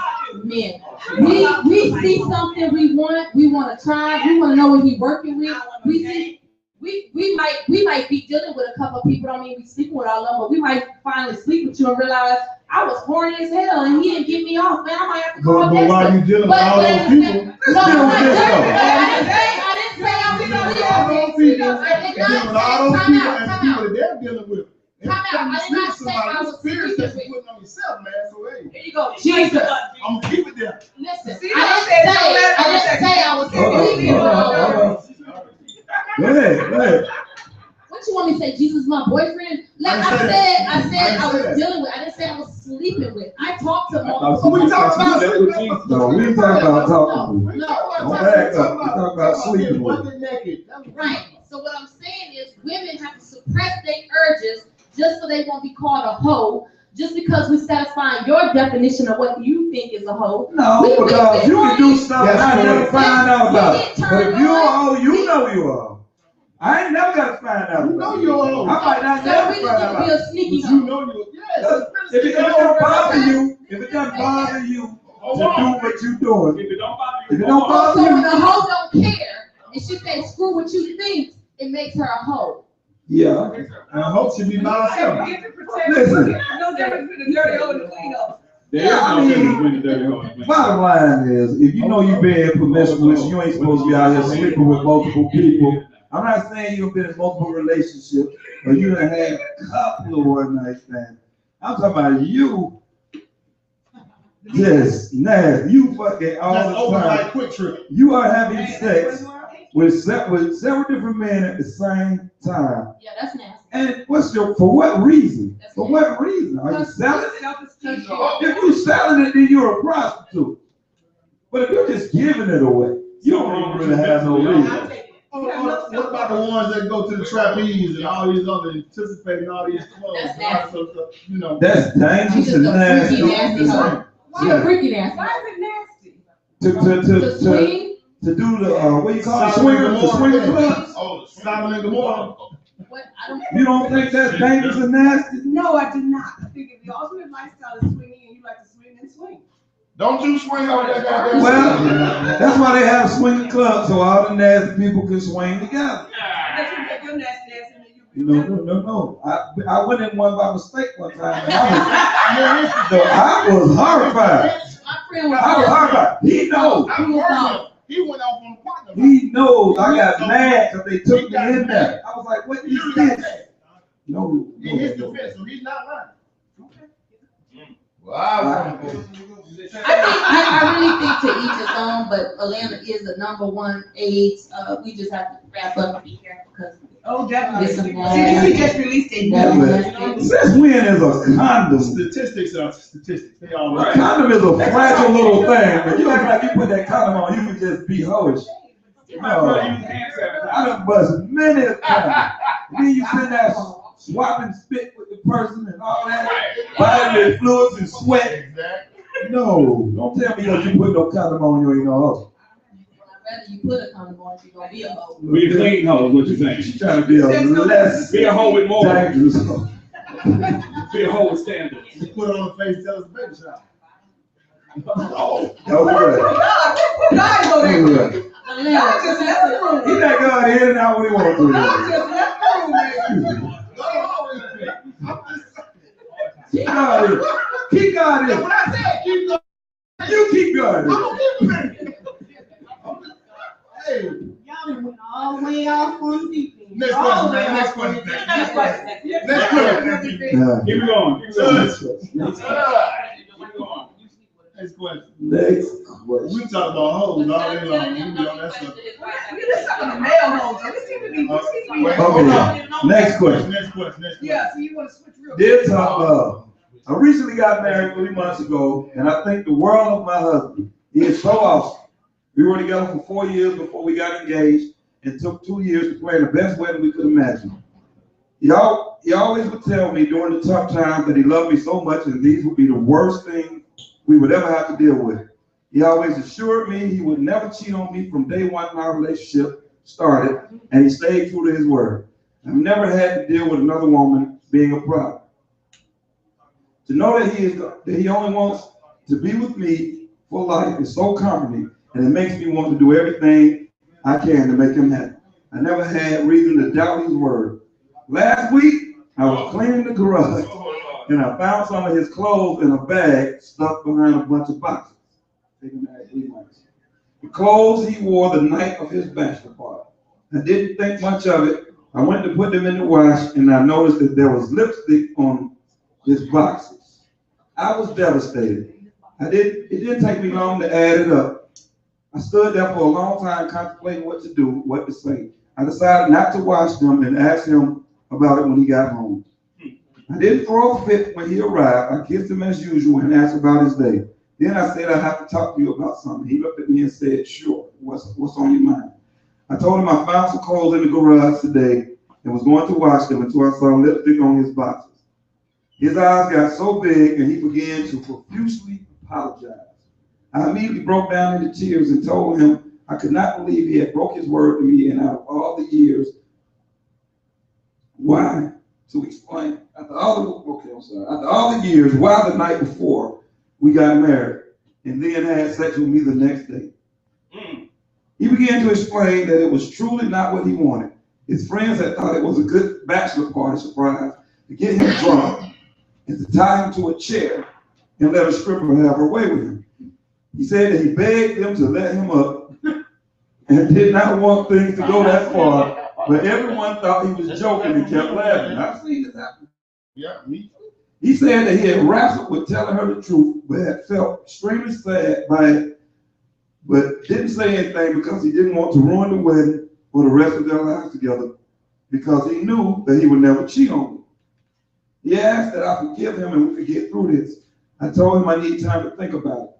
men. We see something we want to try, we want to know what he's working with. We might be dealing with a couple of people, don't mean we sleeping with all of them, but we might finally sleep with you and realize I was horny as hell and he didn't get me off, man. I might have to call But while you dealing with all those people, No, I didn't say I was all those people, dealing with all those people and the people that they're dealing with. Time out. I did not say I was Fears that sleeping you're putting on yourself, man. So hey, There you go. Jesus. I'm gonna keep it there. Listen, See, I didn't say I was sleeping. Go ahead. What you want me to say? Jesus is my boyfriend? Like I said I was dealing with. I didn't say I was sleeping with. I talked to multiple. We talking about No, we ain't talking about talking. No. Don't back up. We talking about sleeping with. Right. So what I'm saying is women have to suppress their urges just so they won't be called a hoe. Just because we're satisfying your definition of what you think is a hoe. No, because you can do stuff and I never find out about it. But if you're a hoe, you know you are. I ain't never got to find out. You know you're a hoe. I might not So never we find just out. need to be a sneaky You hoe. know you. Yes. If it don't bother you, to do what you're doing, If it don't bother if you, it don't So bother when you, the hoe don't care and she says screw what you think, it makes her a hoe. Yeah. And I hope she be by herself. Listen. No difference between the dirty hoe and the clean hoe. There is no difference between the dirty hoe and the clean hoe. Bottom line is, if you know you're being promiscuous, you ain't supposed to be out here sleeping with multiple people. I'm not saying you've been in multiple relationships, or you done had a couple of one night stands. I'm talking about you. Just nasty. You fucking all Just the overnight time. quick trip. You are having sex with several different men at the same time. Yeah, that's nasty. And for what reason? For what reason? Are you selling it? If you're selling it, then you're a prostitute. But if you're just giving it away, you don't really have no reason. What about the ones that go to the trapeze and all these other anticipating all these clubs? That's nasty. You know. That's dangerous and nasty. Why a freaky nasty? Why is it nasty? To do the what you call it, the swinger club. Oh, Simon and Gomorrah. What? I don't. You don't think that's dangerous and nasty? No, I do not. I think if the ultimate lifestyle is swinging and you like to swing, then swing. Don't you swing over that goddamn. Well, that's why they have swinging clubs, so all the nasty people can swing together. No. I went in one by mistake one time. And I was horrified. I was horrified. He knows. He went off on the partner. He knows. I got mad because they took me in there. I was like, what is this? No. In his defense, so he's not lying. I really think to each his own, but Atlanta is the #1 AIDS. We just have to wrap up and be careful because. Oh, definitely. CDC just released a Since when is a condom? Statistics are statistics. They all A condom is a fragile little thing, but you act like you put that condom on, you can just be hoish. No, I done bust many a time. Then you send that swapping spit with the person and all that, bodily fluids and sweat. No, don't tell me that you put no condom on, you ain't no hoe. Rather you put a condom on if you're gonna be a hoe. Be a clean hoe, is what you're saying. She's trying to be a less Be a hoe with more. dangerous hoe. Be a hoe with standards. You put it on the face, tell us baby shot. Oh, okay. He not going in and out when he wants to. Keep going. Keep going. When I said keep going, You keep going. Hey, Y'all done went all the way off on deep end. next question, man. Next question. Next question. Keep it going. Keep it going. Next question. Next question. We talk about hoes all day long. We be on that stuff. Okay. Next question. Next question. Yeah, so you want to switch real quick. Dear Top Love, I recently got married 3 months ago, and I think the world of my husband. He is so awesome. We were together for 4 years before we got engaged, and took 2 years to plan the best wedding we could imagine. He always would tell me during the tough times that he loved me so much, and these would be the worst things we would ever have to deal with. He always assured me he would never cheat on me from day one our relationship started, and he stayed true to his word. I've never had to deal with another woman being a problem. To know that he only wants to be with me for life is so comforting, and it makes me want to do everything I can to make him happy. I never had reason to doubt his word. Last week, I was cleaning the garage, and I found some of his clothes in a bag stuck behind a bunch of boxes. The clothes he wore the night of his bachelor party. I didn't think much of it. I went to put them in the wash, and I noticed that there was lipstick on his boxes. I was devastated. It didn't take me long to add it up. I stood there for a long time contemplating what to do, what to say. I decided not to wash them and asked him about it when he got home. I didn't throw a fit when he arrived. I kissed him as usual and asked about his day. Then I said, I have to talk to you about something. He looked at me and said, sure, what's on your mind? I told him I found some clothes in the garage today and was going to wash them until I saw lipstick on his boxes. His eyes got so big and he began to profusely apologize. I immediately broke down into tears and told him I could not believe he had broke his word to me, and out of all the years, why? To explain. After all the years, why the night before we got married and then had sex with me the next day? He began to explain that it was truly not what he wanted. His friends had thought it was a good bachelor party surprise to get him drunk and to tie him to a chair and let a stripper have her way with him. He said that he begged them to let him up and did not want things to go that far, but everyone thought he was joking and kept laughing. I've seen this happen. Yeah, me. He said that he had wrestled with telling her the truth, but had felt extremely sad by it, but didn't say anything because he didn't want to ruin the wedding or the rest of their lives together, because he knew that he would never cheat on me. He asked that I forgive him and we could get through this. I told him I need time to think about it.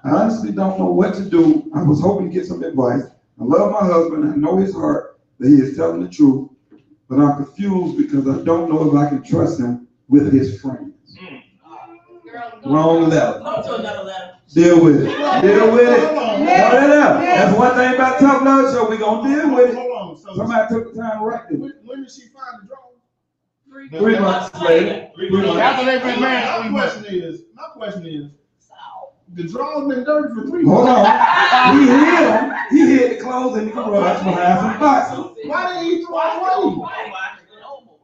I honestly don't know what to do. I was hoping to get some advice. I love my husband. I know his heart that he is telling the truth, but I'm confused because I don't know if I can trust him with his friends. Wrong letter. Go to another letter. Deal with it. Deal with it. Hold it up. That's one thing about Tough Love Show. We're going to deal with it. Hold on. So Somebody took the time to write this. when did she find the drawing? 3 months later. 3 months. After they've been married, my question is, the drawing's been dirty for 3 months. Hold on. He hid them. He hid the clothes in the garage behind some boxes. Why didn't he throw it away?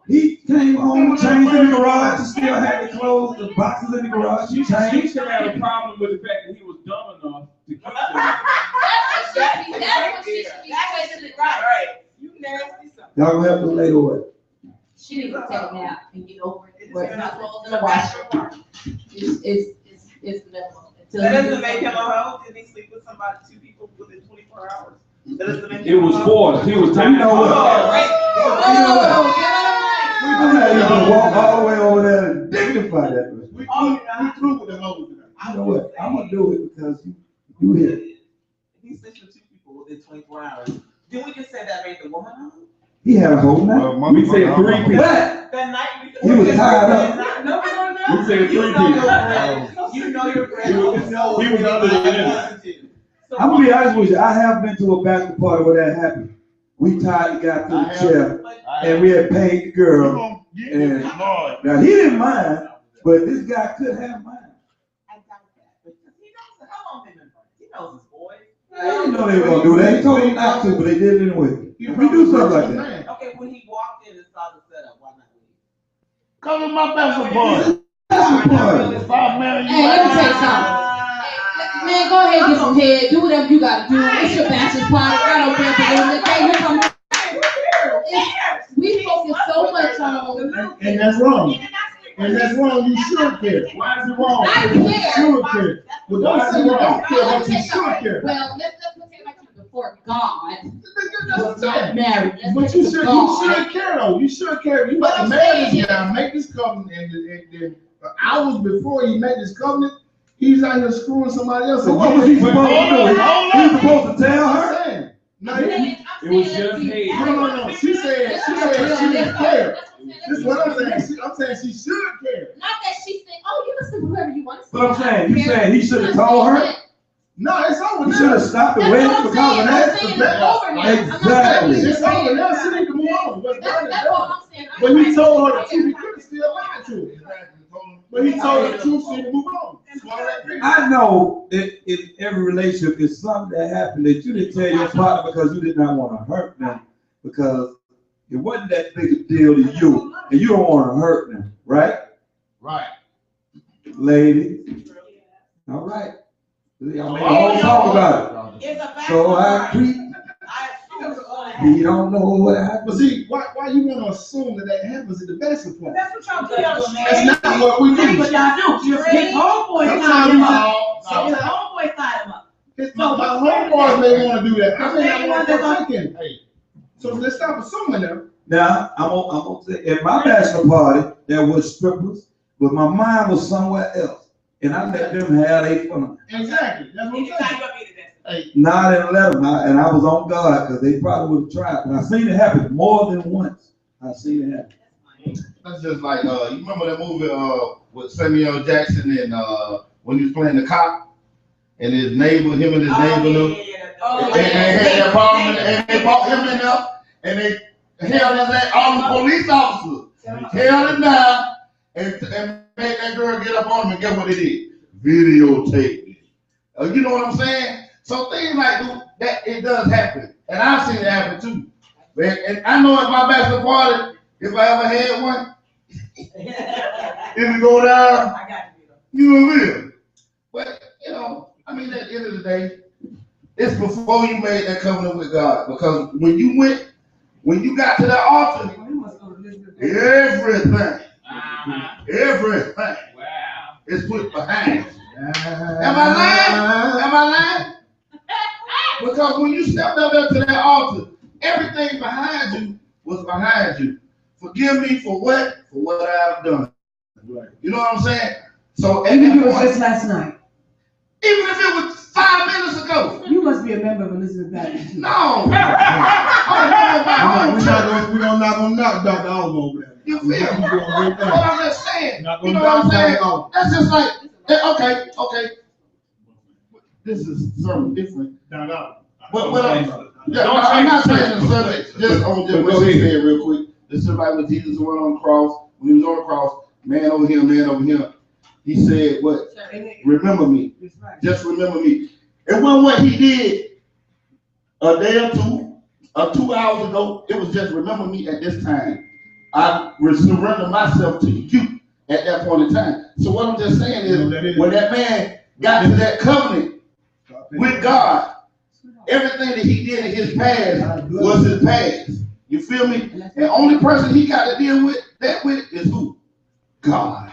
He came home, changed in the garage, he still had the clothes, the boxes in the garage. He She changed. should have a problem with the fact that he was dumb enough to keep them. That's what she should be questioning. Right. You nasty something. Y'all gonna help me later what? She needs to take a nap and get over it. Where it's not clothes in the washer. It's the minimum. That doesn't make him a hoe. Did he sleep with somebody, 2 people within 24 hours? That doesn't make It him was a hoe. forced. He was taking You know what? Oh, I'm not even gonna walk all the way over there and dignify that person. We through with the hoes today. You know what? I'm gonna do it because you here. He sleeps with 2 people within 24 hours. Then we just say that made the woman hoe? He had a whole night. We said 3 people. But That night he was tied up. No. We said 3 people. You know your friend. He was under the influence. I'm gonna be honest with you. I have been to a bachelor party where that happened. We tied the guy to the chair and we had paid the girl. And now he didn't mind, but this guy could have mind. I doubt that. Because he knows how long they've been friends. He knows his boys. I didn't know they were gonna do that. He told him not to, but they did it anyway. We do stuff like that. Okay, when he walked in and saw the setup, why not leave? Come to my bachelor party. Bachelor party. Stop marrying you. Hey, let me tell you something. Man, go ahead and get some head. Do whatever you gotta do. It's your bachelor party. I don't care for them. Okay, here come. We focus so much on. And that's wrong. And that's wrong. You should care. Why is it wrong? I care. You should care. Well, don't say you don't care, but you should care. Well, let's put it like before God That's was not married. Let's But put you it should God. care though. You should care. You But got to I'm marry saying this guy, make this covenant, and hours before he made this covenant, he's out here screwing somebody else. So what was he supposed to do? He was supposed to tell her? No, It was just hate. no. She said she didn't care. This is what I'm saying. I'm saying she should care. Not that she said, "Oh, you can sleep with whoever you want to sleep." But I'm saying, you saying he should have told her? No, it's over He now. should have stopped the That's wedding what I'm because saying. of I'm that? saying it's over now. I'm not Exactly. saying It's over now. She need to move on. What's done is That's done. all I'm saying. But he told her the truth. He could have still lied to her. But he told her the truth. She need to move on. Swallow that pill. I know that in every relationship, there's something that happened that you didn't tell your partner because you did not want to hurt them, because it wasn't that big a deal to you, and you don't want to hurt them, right? Right. Ladies. All right. Y'all made a whole talk about it. So I agree. You don't know what happened. But see, why you want to assume that happens at the bachelor party? That's what y'all do. That's not what we do. But y'all do. His homeboy tied him up. So his homeboy tied him up. My homeboys may want to do that. I may not want to partake. Hey, so let's stop assuming them. Now, I'm gonna say, at my bachelor party, there was strippers, but my mind was somewhere else. And I let them have their fun. Exactly. That's what I'm saying. Hey. No, I didn't let them, and I was on guard because they probably would have tried. But I seen it happen more than once. I seen it happen. That's just like you remember that movie with Samuel L. Jackson and when he was playing the cop and his neighbor, him and his neighbor, they had that problem and they brought him in there and they held his ass, all the police officers held him down and made that girl get up on him, and guess what they did? Videotape it. You know what I'm saying? So things like that, it does happen, and I've seen it happen too. And I know at my bachelor party, if I ever had one, if you go down, you will. But, you know, I mean, at the end of the day, it's before you made that covenant with God. Because when you got to that altar, everything is put behind you. Am I lying? Am I lying? Because when you stepped up there to that altar, everything behind you was behind you. Forgive me for what? For what I've done. You know what I'm saying? So even if it was just last night. Even if it was 5 minutes ago. You must be a member of Elizabeth Baptist. No. We're not gonna knock Dr. Oliver over there. You feel me? What I'm just saying. You know what I'm saying? That's just like, okay. This is something different. But I'm not saying the subject, just on what you said real quick. This is like when Jesus went on the cross. When he was on the cross, man over here. He said, what? Remember me. Just remember me. It wasn't what he did a day or 2 hours ago. It was just remember me at this time. I surrender myself to you at that point in time. So what I'm just saying is, when that man got to that covenant with God, everything that he did in his past was his past. You feel me? And the only person he got to deal with that with is who? God.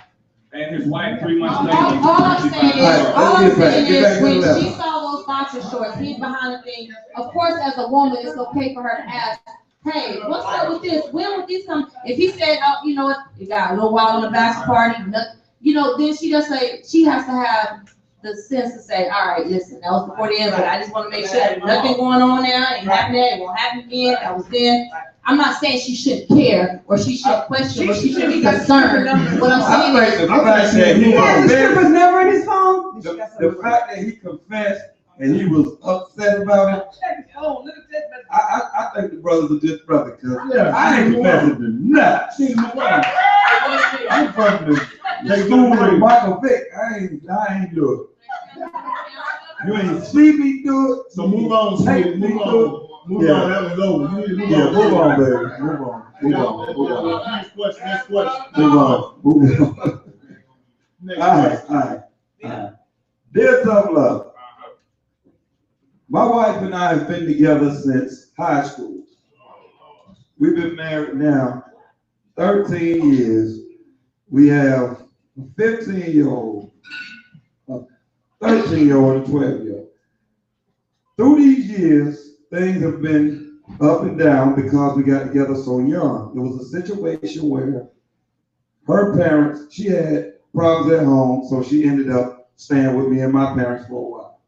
And his wife 3 months later. All I'm saying is, when she saw those boxer shorts hid behind the thing, of course, as a woman, it's okay for her to ask, hey, what's up with this? When would this come? If he said, oh, you know what, it got a little wild on the bachelor party, you know, then she just say, she has to have the sense to say, all right, listen, that was before the end, but I just want to make sure there's nothing going on now, ain't happening, it won't happen again, that was then. I'm not saying she shouldn't care or she shouldn't question or she shouldn't be concerned. What I'm saying is, the fact that he was never in his phone. The fact that he confessed and he was upset about it. I think the brother's a good brother because I ain't confessing to nothing. I'm from the school with Michael Vick. I ain't do it. You ain't see me do it. So move on, Take me do it. Move on, that was over. Move on, baby. Move on. Next question. Move on. All right. Dear Tough Love, my wife and I have been together since high school. We've been married now 13 years. We have a 15-year-old, a 13-year-old, and a 12-year-old. Through these years, things have been up and down because we got together so young. It was a situation where her parents, she had problems at home, so she ended up staying with me and my parents for a while.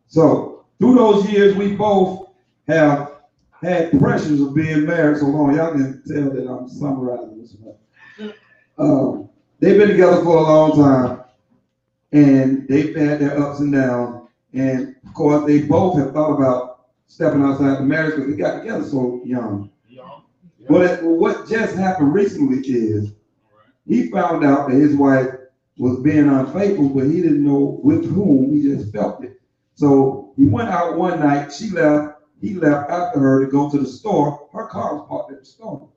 So through those years, we both have had pressures of being married so long. Y'all can tell that I'm summarizing this one. They've been together for a long time, and they've had their ups and downs. And of course, they both have thought about stepping outside the marriage because they got together so young. But what just happened recently is he found out that his wife was being unfaithful, but he didn't know with whom. He just felt it. So he went out one night. She left. He left after her to go to the store. Her car was parked at the store.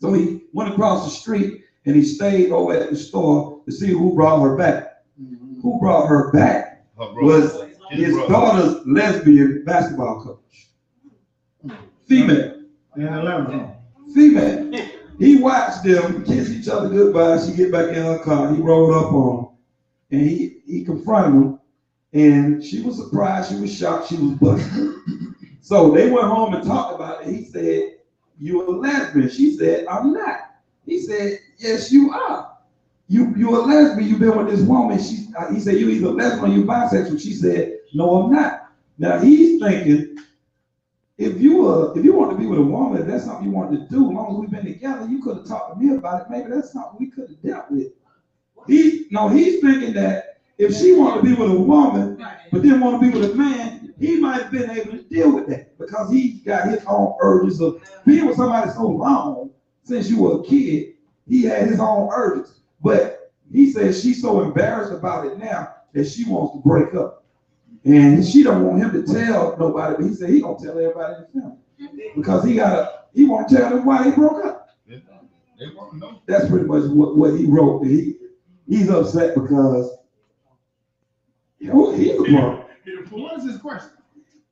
So he went across the street and he stayed over at the store to see who brought her back. Who brought her back was his daughter's lesbian basketball coach. Female. Female. He watched them kiss each other goodbye. She get back in her car. He rolled up on her and he confronted them. And she was surprised. She was shocked. She was busted. So they went home and talked about it. He said, "You're a lesbian." She said, "I'm not." He said, "Yes, you are. You're a lesbian. You've been with this woman." He said, "You either lesbian or you bisexual." She said, "No, I'm not." Now he's thinking, if you want to be with a woman, if that's something you want to do, as long as we've been together, you could have talked to me about it. Maybe that's something we could have dealt with. He's thinking that if she wanted to be with a woman, but didn't want to be with a man, he might have been able to deal with that because he got his own urges of being with somebody so long since you were a kid. He had his own urges, but he says she's so embarrassed about it now that she wants to break up, and she don't want him to tell nobody. But he said he gonna tell everybody in the family. Because he won't tell them why he broke up. They want to know. That's pretty much what he wrote. He's upset because he's a punk. What is his question?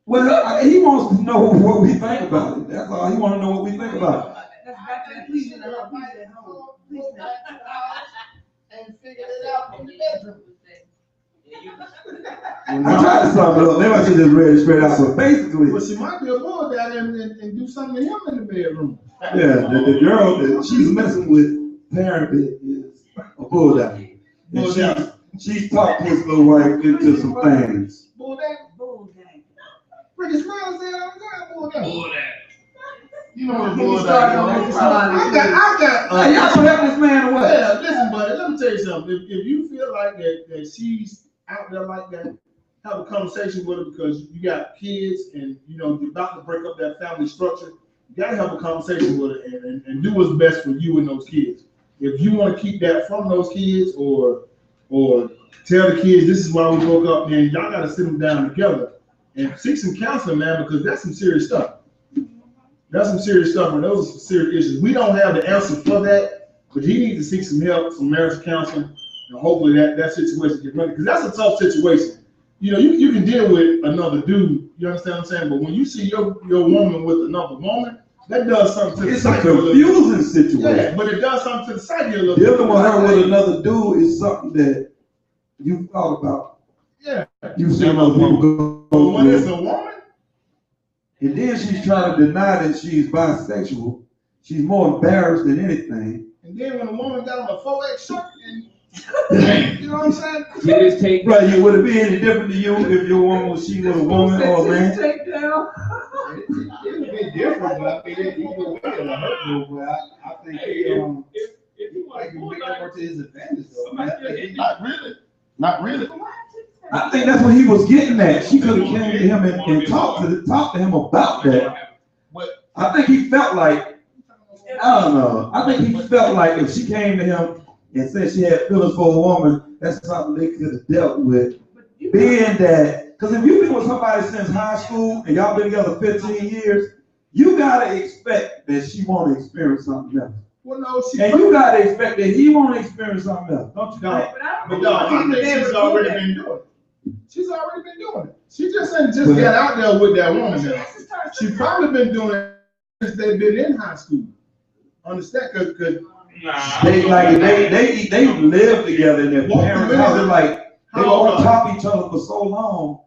Well, he wants to know what we think about it. That's all. He wants to know what we think about it. That's back to that pleasing at home. Pleasing at home. And figured it out in the bedroom. I tried to sum it up. Maybe I should just read it straight out. But basically, Well, she might be a boy down there and do something to him in the bedroom. yeah, the girl that she's messing with, apparently, is a bulldog. And she's talked his little wife into some things. Bulldog. Ricky Smiley said I'm going bulldog. You know what bulldog is. I got. Hey, y'all gonna help this man away. Yeah, listen, buddy. Let me tell you something. If you feel like that she's out there like that, have a conversation with her because you got kids and you're about to break up that family structure. You gotta have a conversation with her and do what's best for you and those kids. If you want to keep that from those kids or tell the kids this is why we broke up, then y'all gotta sit them down together and seek some counseling, man, because that's some serious stuff. That's some serious stuff, and those are some serious issues. We don't have the answer for that, but he needs to seek some help, some marriage counseling, and hopefully that situation gets running. Because that's a tough situation. You can deal with another dude, you understand what I'm saying? But when you see your woman with another woman, that does something to the psyche. It's a confusing situation. Yeah, but it does something to the psyche a little bit. Dealing with her with another dude is something that you thought about. Yeah. You see other people go when it's a woman? And then she's trying to deny that she's bisexual. She's more embarrassed than anything. And then when a woman got on a 4X shirt and you know what I'm saying? Right, would it be any different to you if your woman was a woman or a man? It would be different, but I think either way it'll hurt you. But I think he can make that work to his advantage though. Not really. I think that's what he was getting at. She could have came to him and talked to him about that. I think he felt like, I don't know. I think he felt like if she came to him and said she had feelings for a woman, that's something they could have dealt with. Being that, because if you've been with somebody since high school and y'all been together 15 years, you gotta expect that she want to experience something else. Well, no, and you gotta expect that he want to experience something else, don't you think? I think she's already been doing it. She's already been doing it. She just ain't got out there with that woman now. She's probably been doing it since they've been in high school. Understand? Because they live together in their parents' house. They're like they were on top of each other for so long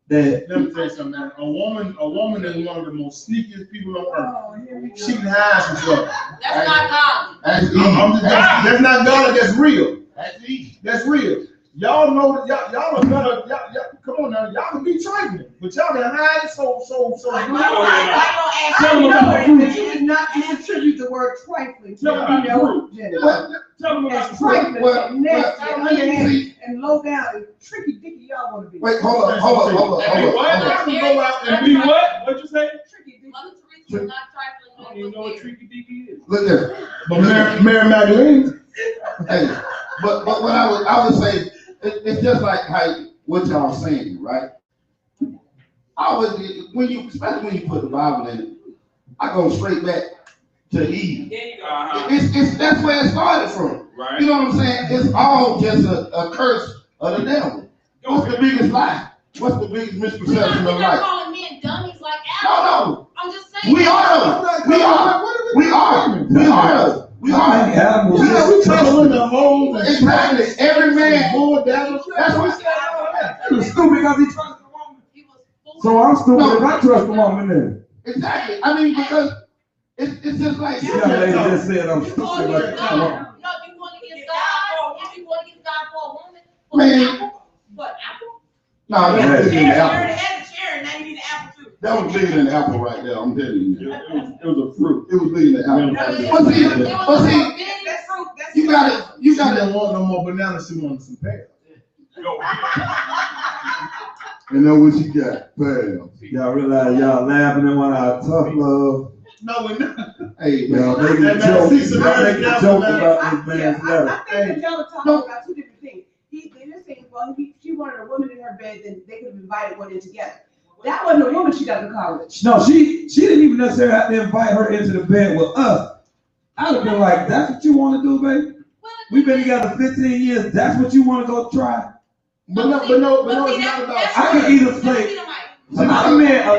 that. Let me tell you something, man. A woman is one of the most sneakiest people on earth. She can hide some stuff. That's not God. That's not God. That's real. That's easy. That's real. Y'all know that y'all are better. Y'all, come on now, y'all can be trifling, but y'all can hide it so. You did not attribute the word trifling. Tell them about trifling, nasty, and low down, and tricky dicky y'all want to be. Wait, hold on. Y'all can go out and be what? What you say? Tricky dicky. Mother Teresa is not trifling. I don't even know what tricky dicky is. Look there. But Mary Magdalene. Hey, but what I would say, it's just like what y'all saying, right? Especially when you put the Bible in it, I go straight back to Eve. That's where it started from. Right. You know what I'm saying? It's all just a curse of the devil. What's the biggest lie? What's the biggest misperception of life? Calling men dummies like No. I'm just saying. We are. Adam was exactly. Every man. That's what he was stupid because he trusted the woman. So I'm stupid if I trust the woman then. Exactly. I mean, because it's just like. Yeah, lady just said I'm stupid like No, if you want to get God, if you want to get God for a woman, for Man. apple, what, apple? No, that was bigger than the apple. Now you need an apple too. That was bigger than the apple right there. I'm telling you. It was a fruit. It was bigger than the apple. But see, you gotta. She didn't want no more bananas. She wanted some pears. You know what you got? Bam. Y'all realize y'all laughing at one of our tough love. No, we're not. Hey, Y'all man. making a joke. Y'all making a joke about this man's letter. I think y'all are talking about two different things. They're saying, well, she wanted a woman in her bed, then they could have invited one in together. That wasn't a woman she got to college. No, she didn't even necessarily have to invite her into the bed with us. I'd have been like, that's what you want to do, baby? We've been together 15 years. That's what you want to go try? But no, it's not about. I can either say, a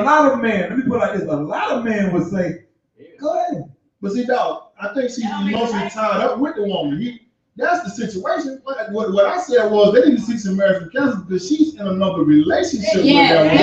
lot of men, let me put it like this, a lot of men would say, go ahead. But see, dog, I think she's emotionally tied up with the woman. That's the situation. What I said was they need to seek some marriage counseling because she's in another relationship with that woman.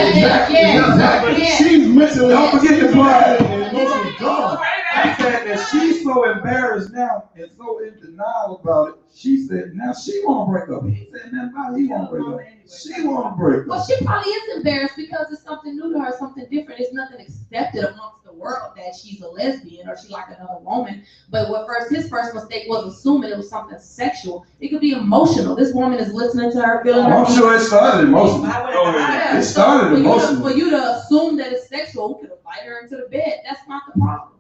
Exactly. She's mentally. Don't forget the part. Emotionally gone. I said that she's so embarrassed now and so in denial about it. She said now she want to break up. He said nothing about it. He want to break up. She want to break up. Well, she probably is embarrassed because it's something new to her, something different. It's nothing accepted amongst the world that she's a lesbian or she like another woman. But his first mistake was assuming it was something sexual. It could be emotional. This woman is listening to her, feeling her. I'm sure it started emotional. It started emotional. For you to assume that it's sexual, we could invite her into the bed. That's not the problem.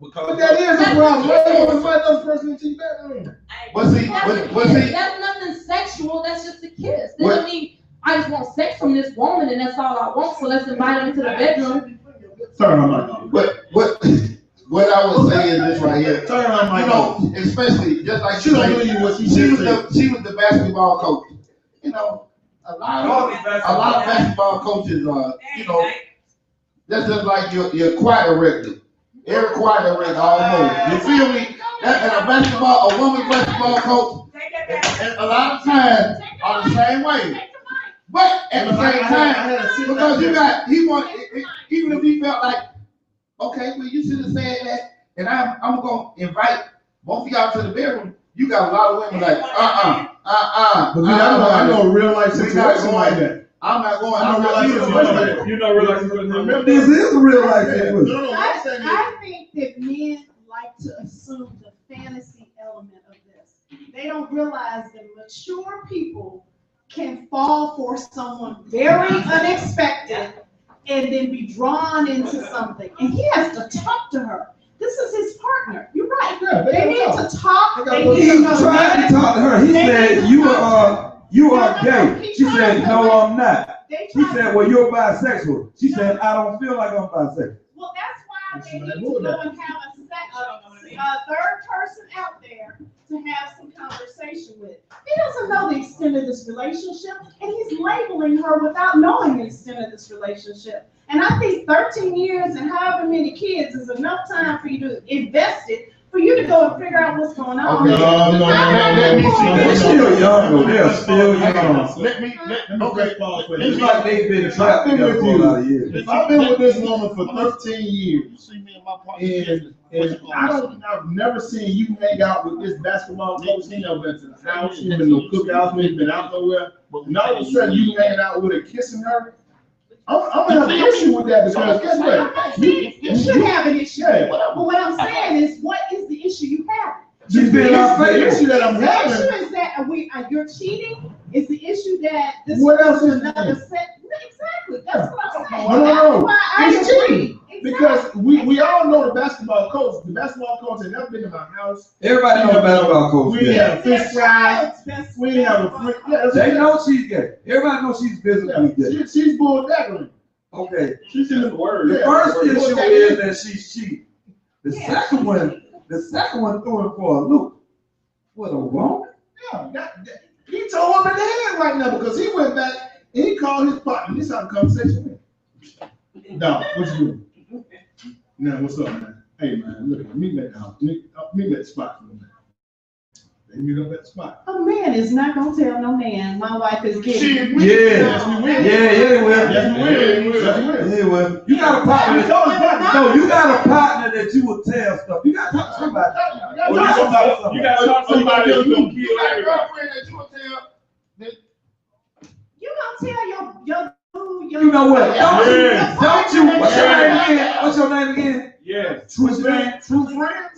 But that is a problem. Why would invite those person into your bedroom? That's nothing sexual. That's just a kiss. That doesn't mean I just want sex from this woman and that's all I want. So let's invite her into the bedroom. Turn on my phone. What I was saying is this right here. Turn on my phone. Especially just like she was the basketball coach. You know, a lot of basketball coaches are, you know, that's just like your choir director. Every choir director almost. You feel me? And a woman's basketball coach, and a lot of times are the same way. But at the same time, because even if he felt like, okay, well, you should have said that, and I'm gonna invite both of y'all to the bedroom. You got a lot of women like, But I know a real life situation like that. I'm not going. You know, real life situation. This is a real life situation. I think that men like to assume the fantasy element of this. They don't realize that mature people can fall for someone very unexpected and then be drawn into something. And he has to talk to her. This is his partner. You're right. Yeah, they need to talk. He tried to talk to her. He said, you are gay. She said, no, I'm not. He said, well, you're bisexual. She said, I don't feel like I'm bisexual. Well, that's why they need to go and have a third person out there to have some conversation with. He doesn't know the extent of this relationship, and he's labeling her without knowing the extent of this relationship. And I think 13 years and however many kids is enough time for you to invest it, for you to go and figure out what's going on. They're still young, they're still young. It's like they've been trapped together for a lot of years. If I've been with this woman for 13 years, and I've never seen you hang out with this basketball coach. He never been to the house, he been no cookouts, he been out nowhere. And all of a sudden you hanging out with her, kissing her. I'm gonna have an issue with that because guess what? You should have an issue. But what I'm saying is, what is the issue you have? She's been off the issue that I'm having. The issue is that you're cheating. Is the issue that this what else is another set? Exactly. That's what I'm saying. No. It's cheating. Because we all know the basketball coach. The basketball coach has never been to my house. Everybody knows the basketball coach. We have a fish fry. We have a friend. They know she's gay. Everybody knows she's physically gay. She's bulldaggering. Okay. She's in the word. The first issue is that she's cheating. The second one threw him for a loop. What a woman. Yeah, he told him in the head right now because he went back and he called his partner. This is how the conversation went. No, what you doing? Now, what's up, man? Hey, man, look, meet me at the house. Meet me at the spot for a minute. They meet up at the spot. A man is not gonna tell no man my wife is gay. Yeah, he will. You got a partner. No, you got a partner that you will tell stuff. You got to talk to somebody. You got to talk to somebody who's gonna kill everybody. You gonna tell your you know what? Don't you? What's your name again? What's your name again? Yes. True friends.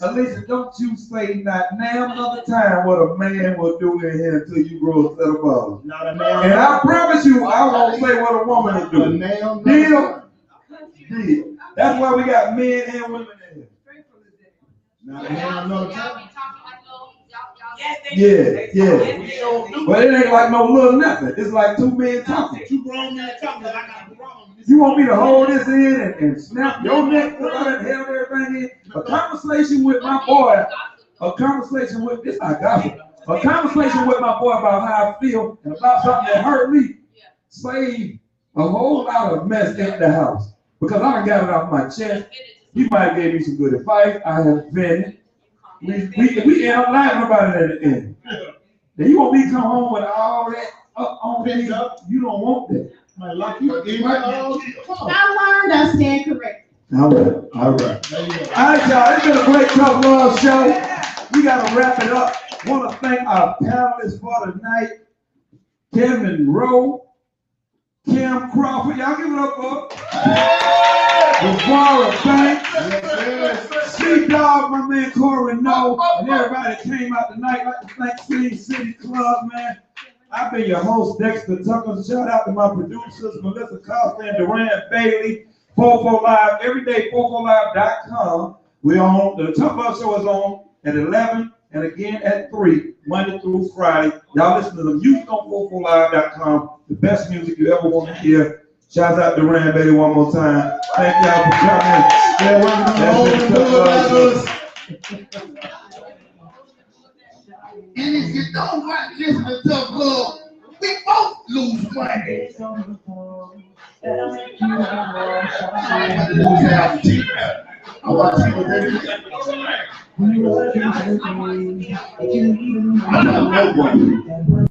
Alicia, don't you say not now another time what a man will do in here until you grow a set of balls. Not a man. And I promise you, I won't say what a woman will do. Deal? Deal. That's why we got men and women in here. Not a man another time. Yeah, yeah. But it ain't like no little nothing. It's like two men talking. Two grown men talking, I got a problem. You want me to hold this in and snap your neck because I done held everything in? A conversation with my boy, a conversation with this, I got it. A conversation with my boy about how I feel and about something that hurt me saved a whole lot of mess in the house. Because I done got it off my chest. You might have gave me some good advice. I have vented. We end up laughing about it at the end. Then you want me to come home with all that up on me? You don't want that. I learned, I stand corrected. All right. All right, y'all. It's been a great Tough Love show. We got to wrap it up. Want to thank our panelists for tonight. Kevin Rowe, Kim Crawford. Y'all give it up for Barbara Banks, C-Dog, my man Corey No, and everybody that came out tonight. I'd like to thank City City Club, man. I've been your host, Dexter Tucker. Shout out to my producers, Melissa Costa and Duran Bailey. 44 Live, every day, 44live.com. We're on, the Tough Love Show is on at 11 and again at 3, Monday through Friday. Y'all listen to the music on 44live.com. The best music you ever want to hear. Shout out to Duran Bailey one more time. Thank y'all for coming. And if you don't like listen to Tough Love, we both lose money. I watch you with